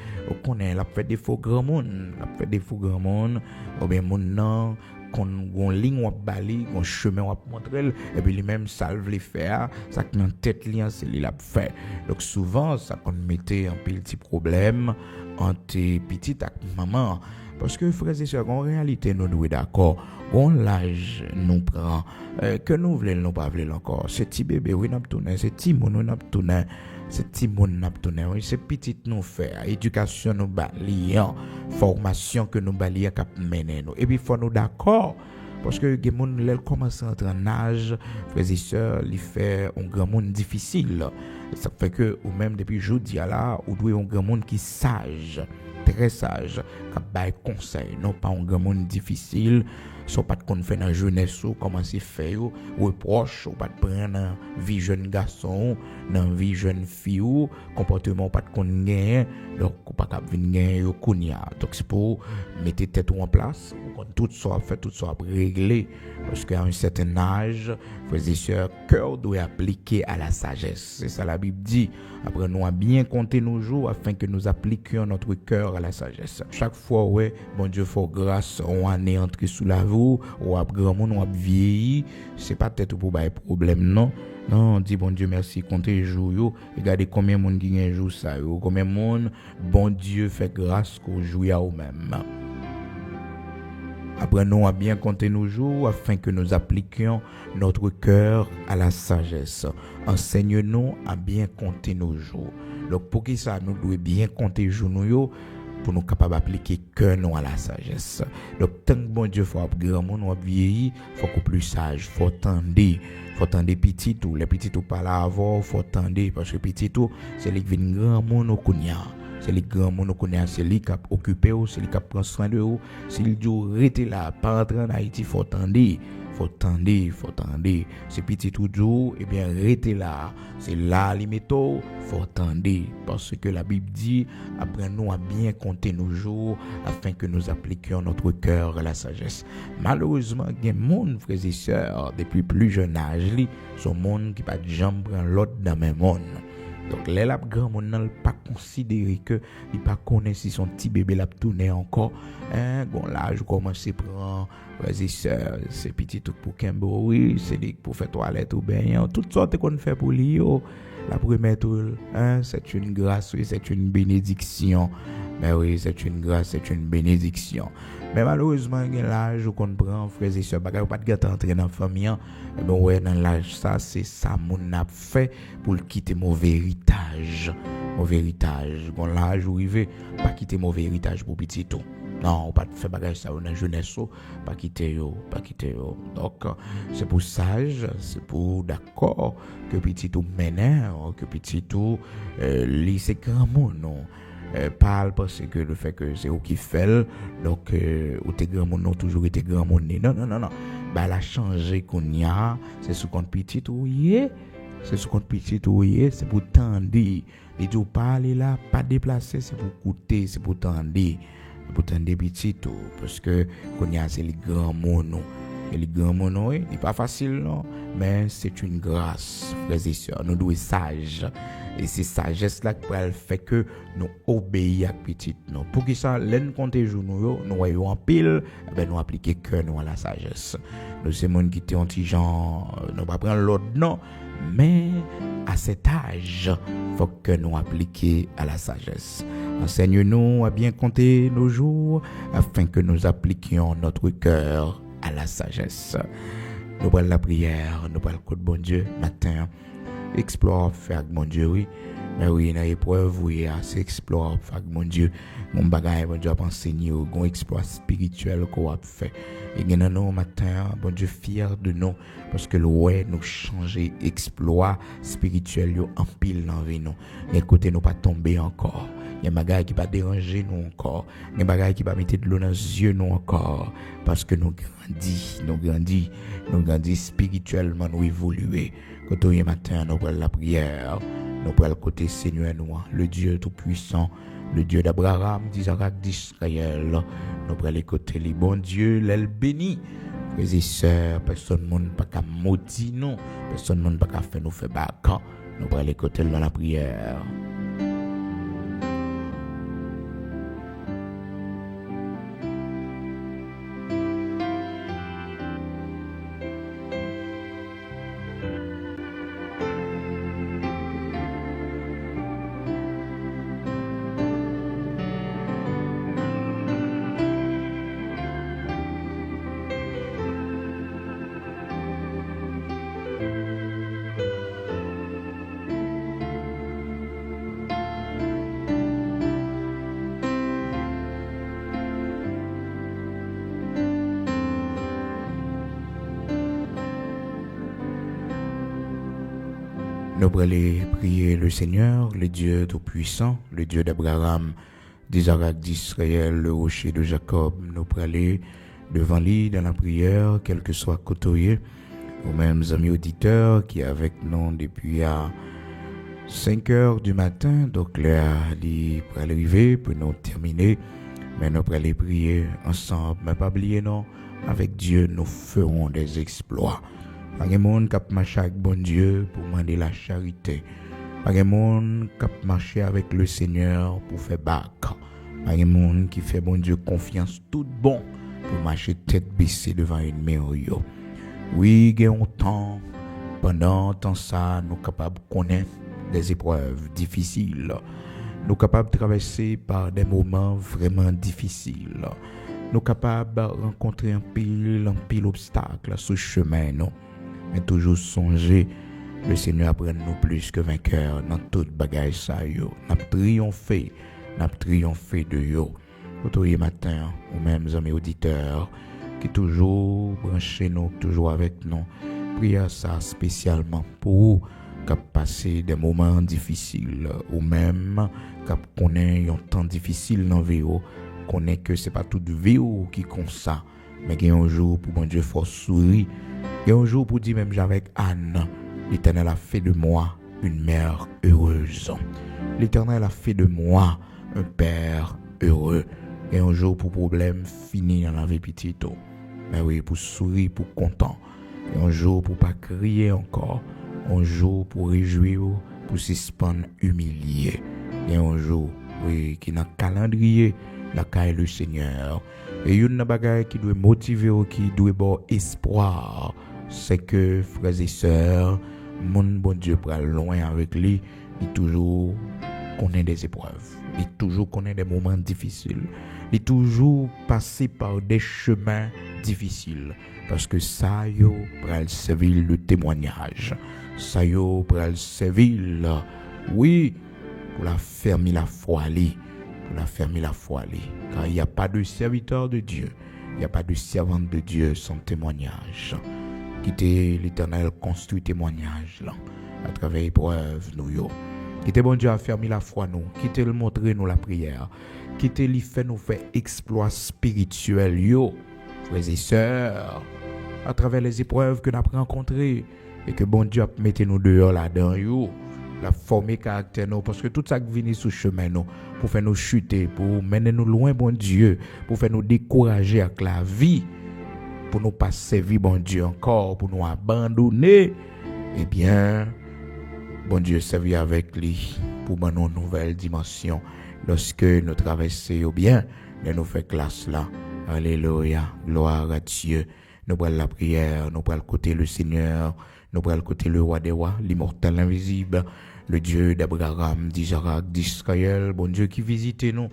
fait des faux grands monde, ou bien mon qu'on ligne ou bali qu'on chemin ou montrer et puis lui même salve les faire ça qui en tête lien c'est lui l'a fait donc souvent ça qu'on mettait un petit problème entre petite et maman parce que frères et sœurs en réalité nous doit d'accord on l'âge nous prend que nous voulons nous pas voulons encore ce petit bébé oui n'a tourner ce petit mon n'a tourner c'est petit monde n'a tourné c'est petit nous fait éducation nous bali formation que nous bali cap mener nous et puis faut nous d'accord parce que les monde les commence à entrer en âge frères et sœurs il fait un grand monde difficile ça fait que ou même depuis jeudi là ou doit un grand monde qui sage très sage qui bail conseil non pas un grand monde difficile so pas de qu'on fait dans jeunesse ou comment c'est fait ou reproche ou pas de prendre vie jeune garçon dans vie jeune fille ou comportement pas de qu'on gagne donc pas cap venir gagner kounya Donc c'est pour mettre tête en place, pour tout soit fait, tout soit réglé. Parce qu'à un certain âge, frères et sœurs, cœur doit appliquer à la sagesse. C'est ça la Bible dit. Apprenons à bien compter nos jours afin que nous appliquions notre cœur à la sagesse. Chaque fois, ouais, bon Dieu, faut grâce, on est entré sous la voie, ou à grand monde, on a vieilli. C'est pas peut-être pour un problème, non. Non, on dit bon Dieu merci, comptez les jours, yo. Regardez combien de monde qui gagne jour ça, yo. Combien de monde, bon Dieu fait grâce qu'au jour à eux-mêmes. Apprenons à bien compter nos jours afin que nous appliquions notre cœur à la sagesse. Enseigne-nous à bien compter nos jours. Donc pour qui ça nous doit bien compter les jours nous pour nous capables d'appliquer cœur nous à la sagesse. Donc tant que bon Dieu faut grand monde nous vieillir, faut qu'on plus sage, faut tendre petit tout, les petits tout pas là avant, faut tendre parce que petit tout c'est les qui viennent grand monde au kounya. C'est les grands monde connaît, c'est lui qui a occupé, c'est lui qui a pris soin de vous. S'il dit rester là, pas rentrer en Haïti, faut tendre. C'est petit tout jour, et bien rester là, c'est là les métaux, faut tendre. Parce que la Bible dit, apprenons à bien compter nos jours afin que nous appliquions notre cœur à la sagesse. Malheureusement, il y a des gens, frères et sœurs, depuis plus jeune âge, sont monde qui pas de jambes prend l'autre dans le même monde. Donc les lap grand monde n'a pas considéré que il pas connaît si son petit bébé l'a tourné encore bon là je commence à prendre vas-y c'est petit tout pour Kembo oui c'est pour faire toilette ou bien toutes sortes qu'on fait pour lui la première tour c'est une grâce oui c'est une bénédiction mais oui c'est une grâce c'est une bénédiction. Mais malheureusement, là, je comprends, frères et sœurs, pas de gâteau entrer dans la famille. Mais ouais, dans l'âge, ça, c'est ça, mon a fait pour quitter mon héritage. Mon héritage. Bon, là, je arrive, pas quitter mon héritage pour petit tout. Non, pas faire bagage ça dans la jeunesse, pas quitter yo. Donc, c'est pour sage, c'est pour d'accord que petit tout mène, que petit tout, lycée grand monde, non. Parle parce que le fait que c'est eux qui fait donc ou t'es grand monde non toujours été grand monde non bah elle a changé qu'on y a c'est sous compte petit ouillé c'est pour tendre les tout parler là pas déplacer c'est pour écouter c'est pour tendre petit tout parce que qu'on y a c'est les grands monde et les grands monde c'est pas facile non mais c'est une grâce frères et sœurs nous devons sages. Et c'est sagesse là qui fait que nous obéissons à petit nous. Pour que ça, l'en compter jour nous voyons en pile, ben nous appliquer cœur nous à la sagesse. Nous c'est monde qui était anti-gens, nous pas prendre l'autre non, mais à cet âge, faut que nous appliquer à la sagesse. Enseigne-nous à bien compter nos jours afin que nous appliquions notre cœur à la sagesse. Nous prenons la prière, nous prenons le coup de bon Dieu matin. Explore avec mon Dieu oui mais oui dans épreuve oui c'est explore avec mon Dieu mon bagage bon Dieu a enseigné un exploit spirituel qu'on a fait et nous nous matin bon Dieu fier de nous parce que le ouais nous changer exploit spirituel yo en pile dans vie nous écoutez nous pas tomber encore il y a des bagages qui pas déranger nous encore il y a des bagages qui pas mettre de l'eau dans les yeux nous encore parce que nous grandis spirituellement nous évoluer. Quand on est matin, nous prenons la prière, nous prenons le côté Seigneur nous, le Dieu tout-puissant, le Dieu d'Abraham, d'Isaac, d'Israël. Nous prenons les côtés, les bons dieux, l'aile béni. Frères et sœurs, personne ne peut pas maudire nous, personne ne peut pas faire nous faire bacan. Nous prenons les côtés dans la prière. Nous allons prier le Seigneur, le Dieu tout-puissant, le Dieu d'Abraham, d'Isaac, d'Israël, le rocher de Jacob. Nous allons devant lui dans la prière, quel que soit côtoyé, aux mêmes amis auditeurs qui est avec nous depuis à 5 heures du matin. Donc là, il va arriver pour nous terminer Mais nous pourrons les prier ensemble. Mais pas oublier non, avec Dieu, nous ferons des exploits. Pas de monde qui marche avec bon Dieu pour demander la charité. Pas de monde qui marche avec le Seigneur pour faire bac. Pas de monde qui fait bon Dieu confiance tout bon pour marcher tête baissée devant une merveille. Oui, il y a un temps, pendant temps ça, nous sommes capables de connaître des épreuves difficiles. Nous sommes capables de traverser par des moments vraiment difficiles. Nous sommes capables de rencontrer un pile obstacle sur le chemin. Non? Mais toujours songer, le Seigneur apprend nous plus que vainqueurs dans toute bagage ça. Nous avons triomphé de yo. Aujourd'hui matin, ou même amis auditeurs, qui toujours branchés nous, toujours avec nous, priez ça spécialement pour vous, qui passer des moments difficiles, ou même qui connaît un temps difficile dans la vie, connaît que c'est pas toute vie qui comme ça, mais il y a un jour pour mon Dieu faut sourire, il y a un jour pour dire même avec Anne, l'Éternel a fait de moi une mère heureuse. L'Éternel a fait de moi un père heureux. Et un jour pour problème fini dans la vie petite. Mais oui, pour sourire, pour content. Et un jour pour pas crier encore. Un jour pour réjouir, pour suspendre humilié. Et un jour, oui, qui dans le calendrier, la caille le Seigneur. Et une bagaille qui doit motiver, qui doit avoir espoir, c'est que, frères et sœurs, mon bon Dieu prend loin avec lui, il toujours connaît des épreuves, il toujours connaît des moments difficiles, il toujours passé par des chemins difficiles, parce que ça yo pral servir le témoignage, ça yo pral servir, oui, pour la fermer la foi li, car il n'y a pas de serviteur de Dieu, il n'y a pas de servante de Dieu sans témoignage. Quittez l'Éternel construit témoignage là, à travers l'épreuve nous yo. Quittez bon Dieu a fermé la foi nous, quittez le montrer nous la prière, quittez lui fait nous faire exploits spirituels yo, frères et sœurs, à travers les épreuves que nous avons rencontrées et que bon Dieu a mis nous dehors là-dedans yo, la former caractère nous, parce que tout ça qui vient sur chemin nous, pour faire nous chuter, pour mener nous loin bon Dieu, pour faire nous décourager avec la vie, pour nous pas servir bon Dieu encore, pour nous abandonner, eh bien, bon Dieu servir avec lui pour nous une nouvelle dimension lorsque nous traversons bien, nous fait classe là. Alléluia, gloire à Dieu. Nous prenons la prière, nous prenons le côté le Seigneur, nous prenons le côté le roi des rois, l'immortel invisible, le Dieu d'Abraham, d'Isaac, d'Israël, bon Dieu qui visite nous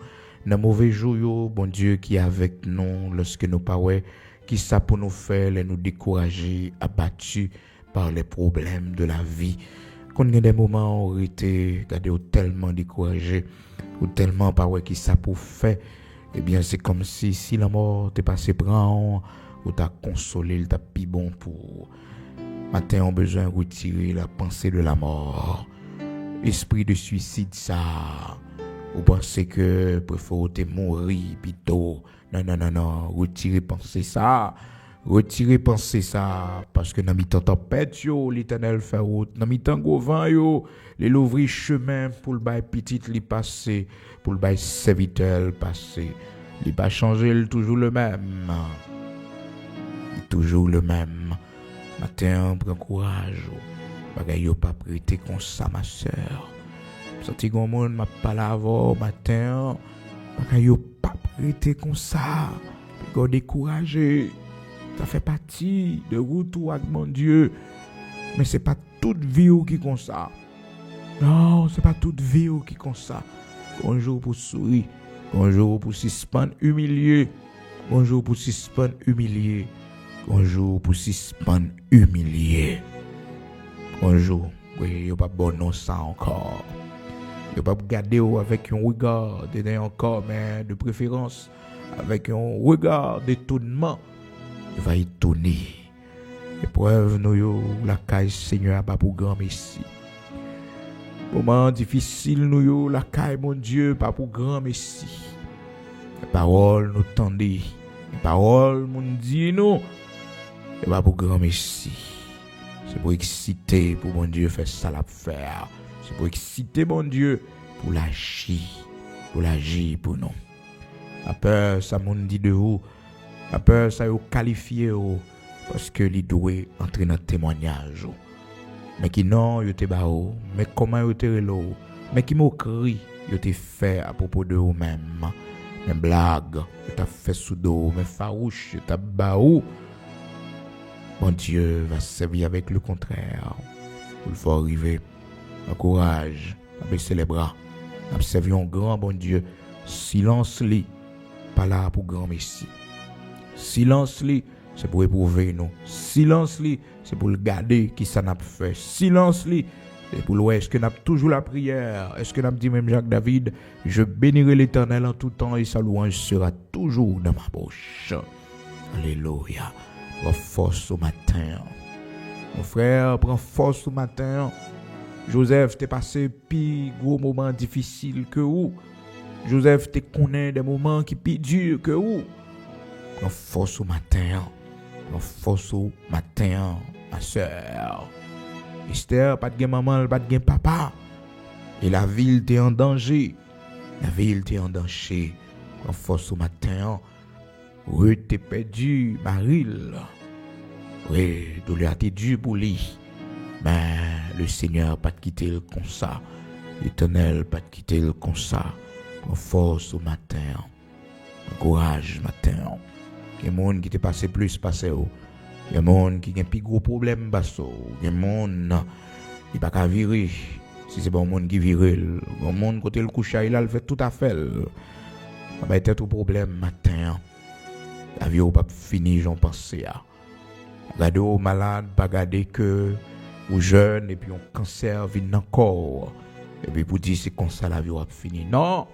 dans mauvais jours, bon Dieu qui est avec nous lorsque nous parlons, qui ça pour nous faire, nous décourager, abattus par les problèmes de la vie. Quand il y a des moments où on était tellement découragé, ou tellement pas qui ça pour faire, eh bien c'est comme si la mort t'est passé prend, ou t'as consolé, t'as pis bon pour. Matin on besoin de retirer la pensée de la mort, esprit de suicide ça. Vous pensez que préférez te mourir plutôt. Non, retirez pensée ça. Retirez pensée ça. Parce que dans mi-temps tempête, l'Éternel fait route. Dans mi-temps gros vent, les ouvrir chemin pour le bail petit li passer, pour le bail serviteur passer. Il pas changer, il toujours le même. Toujours le même. Matin, prends courage. Bagay yo pas prêté comme ça, ma sœur. Senti gon monde m'a parlé avant matin, bagay yo pas prêté comme ça. Go découragé. Ça fait partie de retour avec mon Dieu. Mais c'est pas toute vie qui comme ça. Non, c'est pas toute vie qui comme ça. Bonjour pour sourire. Bonjour pour suspendre humilié. Bonjour pour suspendre humilié. Bonjour pour suspendre humilié. Bonjour. Oui, yo pas bon non ça encore. Yo pas regarder avec un regard de encore, mais de préférence avec un regard d'étonnement. Il va étonner. Épreuve nous yo la caille Seigneur pas pour grand merci. Moment difficile nous yo la caille mon Dieu pas pour grand merci. Les paroles nous tendez. Les paroles mon dit nous. Et pas pour grand merci. C'est pour exciter pour mon Dieu faire ça la faire. C'est pour exciter mon Dieu pour l'agir. Pour l'agir pour nous. La peur, ça moun dit de vous. La peur, ça yo qualifié parce que li doit entrer dans témoignage. Mais qui non, yo te ba ou, mais comment yo te relo, mais qui moquerie yo te fait à propos de vous même. Mais blague, yo t'a fait sous dos, mais farouche, yo t'a ba ou. Bon Dieu va servir avec le contraire. Il faut arriver, encourage, baisser les bras. Observons grand bon Dieu. Silence li, pas là pour grand messie. Silence li, c'est pour éprouver nous. Silence li, c'est pour le garder qui ça n'a pas fait. Silence li, c'est pour le est-ce que n'a toujours la prière. Est-ce que n'a dit même Jacques David, je bénirai l'Éternel en tout temps et sa louange sera toujours dans ma bouche. Alléluia. Prends force au matin. Mon frère, prends force au matin. Joseph t'es passé pire gros moments difficiles que vous. Joseph t'es connaît des moments qui plus durs que vous. Prends force au matin. Prends force au matin, ma soeur. Esther, pas de maman, pas de papa. Et la ville t'est en danger. La ville t'est en danger. Prends force au matin. Oui, t'es perdu, Maril. Oui, douleur t'es dur pour lui. Mais le Seigneur pas te quitter comme ça. L'Éternel pas te quitter comme ça. Prends force au matin. Courage matin. Il y a des gens qui te passé plus passé. Il y a des gens qui ont un plus gros problème basso. Il y a des gens qui ne peuvent pas virer. Si c'est pas un monde qui vire, un monde côté le coucher, il a fait tout à fait. Ça va être tout problème matin. La vie n'est pas finie, j'en pensais. Regardez aux malades, pas regarder que aux jeunes, et puis on cancer vient encore. Et puis pour dire c'est comme ça la vie va finir. Non!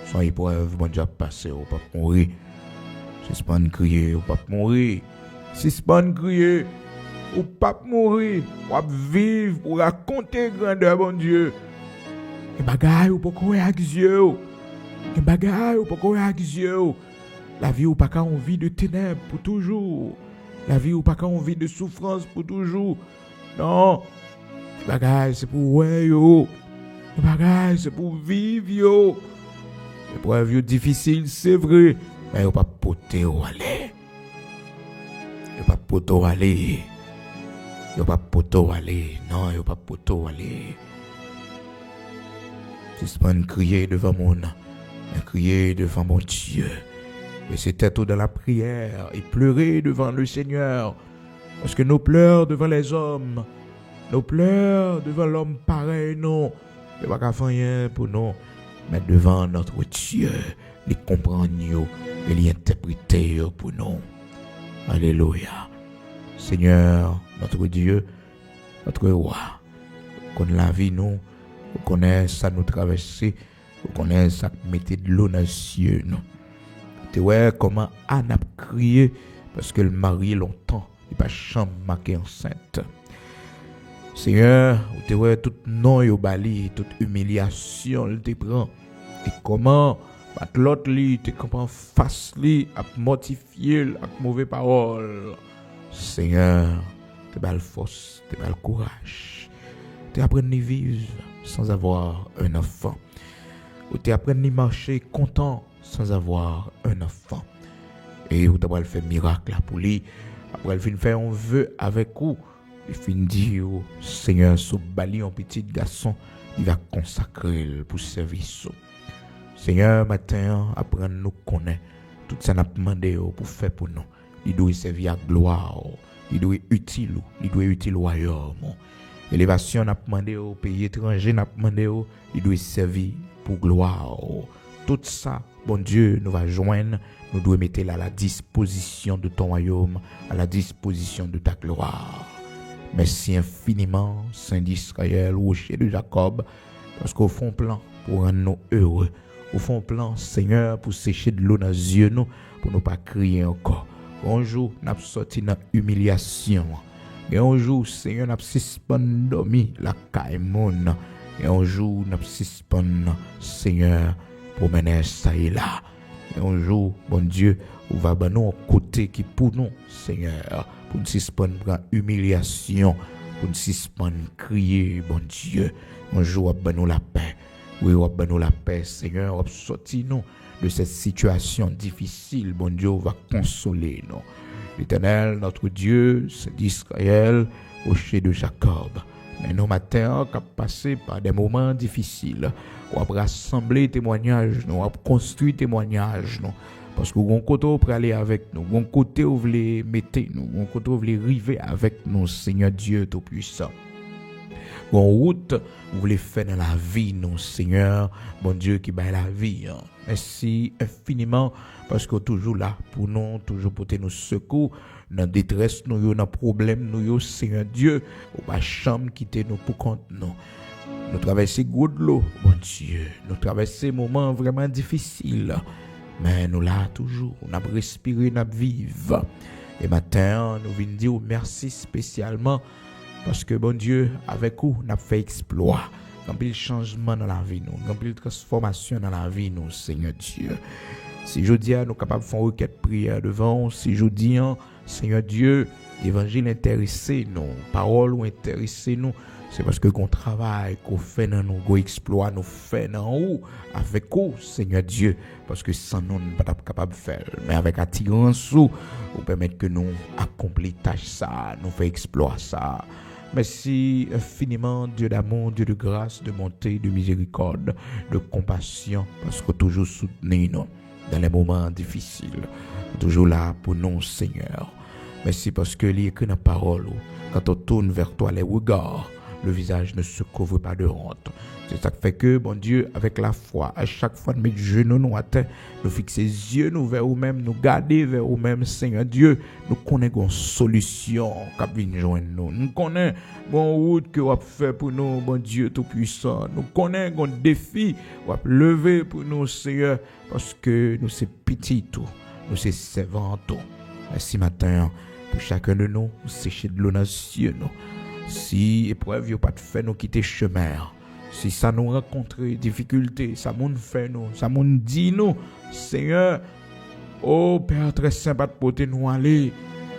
Sans épreuve, bon Dieu passé, on va pas mourir. Si c'est pas de crier, on va pas mourir. Si c'est pas de crier, on va pas mourir. On va vivre pour raconter grandeur, bon Dieu. Les bagailles, on peut courir avec Dieu. Les bagailles, on peut courir avec Dieu. La vie ou pas qu'à envie de ténèbres pour toujours. La vie ou pas qu'à envie de souffrance pour toujours. Non. Les bagailles, c'est pour ouais yo. Les bagailles, c'est pour vivre yo. L'épreuve difficile, c'est vrai. Mais yo pas poter ou aller. Yo pas poter ou aller. Yo pas poter ou aller. Non, yo pas poter ou aller. C'est pas une crier devant mon âme. Crier devant mon Dieu. Et c'était tout dans la prière et pleurer devant le Seigneur. Parce que nos pleurs devant les hommes, nos pleurs devant l'homme pareil, non. Il n'y a pas qu'à faire rien pour nous. Mais devant notre Dieu, les comprendre et les interpréter pour nous. Alléluia. Seigneur, notre Dieu, notre roi, qu'on la vie nous, qu'on connaît ça nous traverser, qu'on connaît ça mettre de l'eau dans les cieux, nous. Tu vois comment Anne a crié parce que le mari longtemps, il n'a pas chambre marqué enceinte. Seigneur, tu vois tout non yo bali, toute humiliation, il te prend. Et comment l'autre li, tu comprends face li, à mortifier, à mauvais paroles. Seigneur, tu as la force, tu as le courage. Tu apprends à vivre sans avoir un enfant. Ou tu apprends à marcher content sans avoir un enfant. Et vous devez faire miracle pour lui. Après, il faire un vœu avec vous. Il finit dire, Seigneur, ce bali un petit garçon, il va consacrer pour service. Seigneur, matin, après nous connaître tout ça n'a demandé pour faire pour nous. Il doit servir à gloire. Il doit être utile. Il doit être utile au royaume. Élévation n'a demandé au pays étranger, n'a demandé il doit servir pour gloire. Tout ça, bon Dieu, nous va joindre, nous devons mettre à la disposition de ton royaume, à la disposition de ta gloire. Merci infiniment, Saint d'Israël, rocher de Jacob, parce qu'au fond plan pour rendre nous heureux, au fond plan, Seigneur, pour sécher de l'eau dans les yeux, nous, pour ne pas crier encore. Bonjour, nous avons sorti dans l'humiliation. Et un jour, Seigneur, nous avons suspendu la caïmone. Et un jour, nous avons suspendu, Seigneur, pour mener ça et là. Et un jour, bon Dieu, on va nous au côté qui pour nous, Seigneur, pour nous suspendre humiliation, pour nous suspendre crier, bon Dieu. Un jour, on va nous la paix. Oui, on va nous la paix, Seigneur, on va sortir nous de cette situation difficile, bon Dieu, va consoler nous. L'Éternel, notre Dieu, c'est d'Israël, rocher de Jacob. Mais nos matins, qui passé par des moments difficiles, on va rassembler témoignages, on va construire témoignages, nous. Parce que bon côté vous aller avec nous, bon côté vous voulez mettre nous, bon côté vous voulez arriver avec nous, Seigneur Dieu Tout-Puissant. Bon route vous voulez faire dans la vie, nous, Seigneur, bon Dieu qui bat la vie. Merci infiniment parce que toujours là pour nous, toujours porter nos secours dans détresse, nous, dans problème, nous, Seigneur Dieu, ou pas chambre quitter nous pour compte nous. Nous traversons gros de l'eau, bon Dieu, nous traversons moments vraiment difficiles. Mais nous là toujours, on a respiré, on a vivre. Et maintenant, nous venons dire merci spécialement parce que bon Dieu, avec vous, on a fait exploit. Un peu de changement dans la vie, nous, un peu de transformation dans la vie, nous, Seigneur Dieu. Si je dis, nous sommes capables de faire une requête prière devant, si je dis, Seigneur Dieu, l'évangile intéressé nous, parole ou intéressé nous, c'est parce que qu'on travaille, qu'on fait dans nous, qu'on exploit, nous fait dans nous, avec vous, Seigneur Dieu, parce que sans nous, nous ne sommes pas capables de faire. Mais avec attirance, vous permettre que nous accomplissions tâche ça, nous fait exploit ça. Merci infiniment, Dieu d'amour, Dieu de grâce, de bonté, de miséricorde, de compassion, parce que toujours soutenez nous dans les moments difficiles, toujours là pour nous, Seigneur. Merci parce que il y a que la parole, quand on tourne vers toi les regards, le visage ne se couvre pas de honte. C'est ça qui fait que, bon Dieu, avec la foi, à chaque fois de mettre genoux nous à terre, nous fixer les yeux nous vers nous-mêmes, nous garder vers nous-mêmes, Seigneur Dieu, nous connaissons une solution qui vient joindre nous. Nous connaissons une route que vous avez fait pour nous, bon Dieu Tout-Puissant. Nous connaissons un défi que vous avez levé pour nous, Seigneur, parce que nous sommes petits tout, nous sommes servants tout. Merci matin, pour chacun de nous, sécher de l'eau dans les yeux, nous. Si épreuve n'a pas de fait nous quitter chemin, si ça nous rencontre difficulté, ça nous fait nous, ça nous dit nous, Seigneur, oh Père très saint, pas de porter nous aller,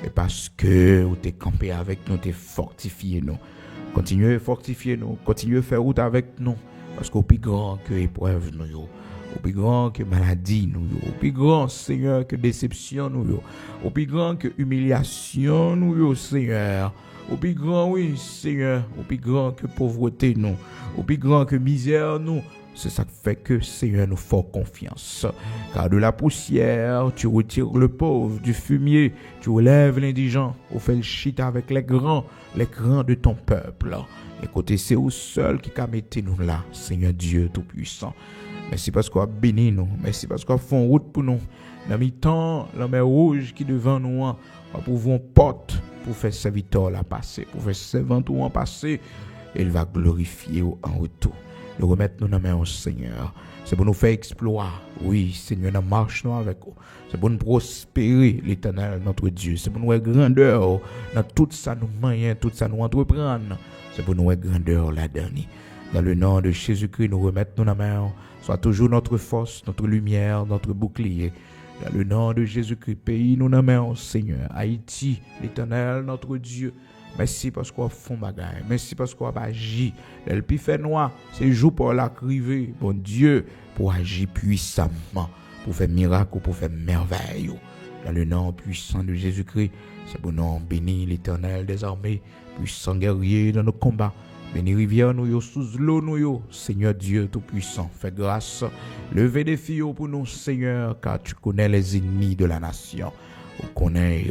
et parce que vous t'es campé avec nous, t'es fortifié nous, continuez à fortifier nous, continuez à faire route avec nous, parce qu'au plus grand que épreuve nous, au plus grand que maladie nous, au plus grand Seigneur que déception nous, au plus grand que humiliation nous, Seigneur. Au plus grand, oui, Seigneur, au plus grand que pauvreté, nous, au plus grand que misère, nous. C'est ça qui fait que, Seigneur, nous faisons confiance. Car de la poussière, tu retires le pauvre, du fumier, tu relèves l'indigent, tu fais le chita avec les grands de ton peuple. Écoutez, c'est vous seul qui a mis nous là, Seigneur Dieu Tout-Puissant. Merci parce qu'on a béni nous, merci parce qu'on a fait route pour nous. Dans le temps, la mer rouge qui devant nous, on pouvons porte pour faire serviteur la passer, pour faire servantou en passer, et il va glorifier en retour. Nous remettons nous dans la main au Seigneur. C'est pour nous faire exploit. Oui, Seigneur, nous marchons avec vous. C'est pour nous prospérer, l'Éternel, notre Dieu. C'est pour nous être grandeur dans tout ça nous moyens, tout ça nous entreprendre. C'est pour nous être grandeur là-dedans. Dans le nom de Jésus-Christ, nous remettons nous dans la main. Soit toujours notre force, notre lumière, notre bouclier. Dans le nom de Jésus-Christ, pays, nous nommons Seigneur, Haïti, l'Éternel, notre Dieu. Merci parce qu'on a fait bagaille. Merci parce qu'on a agi. Le plus fait noir, c'est jour pour la criver, bon Dieu, pour agir puissamment, pour faire miracle, pour faire merveille. Dans le nom puissant de Jésus-Christ, c'est bon nom béni l'Éternel des armées, puissant guerrier dans nos combats. Béni rivière nous sous l'eau nous Seigneur Dieu Tout-Puissant, fais grâce. Levez des filles pour nous, Seigneur, car tu connais les ennemis de la nation. Vous connaissez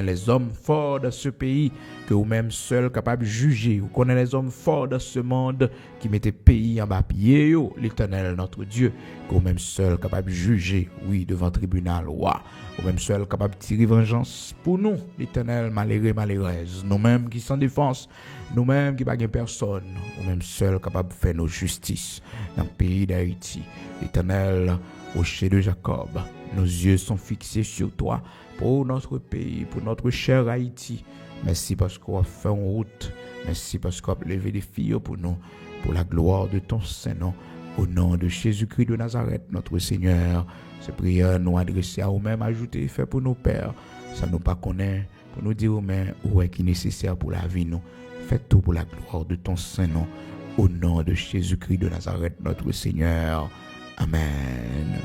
les hommes forts de ce pays que vous-même seuls capables de juger. Vous connaissez les hommes forts de ce monde qui mettaient pays en bas pied, l'Éternel notre Dieu, que vous-même seuls capables de juger, oui, devant tribunal, roi. Vous-même seuls capables de tirer vengeance pour nous, l'Éternel malheureux, malheureuse. Nous-mêmes qui sans défense, nous-mêmes qui n'avons personne, nous-mêmes seuls capables de faire nos justices dans le pays d'Haïti. L'Éternel, rocher de Jacob, nos yeux sont fixés sur toi pour notre pays, pour notre cher Haïti. Merci parce qu'on a fait en route. Merci parce qu'on a levé des filles pour nous, pour la gloire de ton Saint-Nom. Au nom de Jésus-Christ de Nazareth, notre Seigneur, ces prières nous adressées à nous-mêmes, ajoutées, fait pour nos pères. Ça nous pas connaît, pour nous dire aux-mêmes où est qui est nécessaire pour la vie, nous. Faites tout pour la gloire de ton Saint-Nom. Au nom de Jésus-Christ de Nazareth, notre Seigneur. Amen.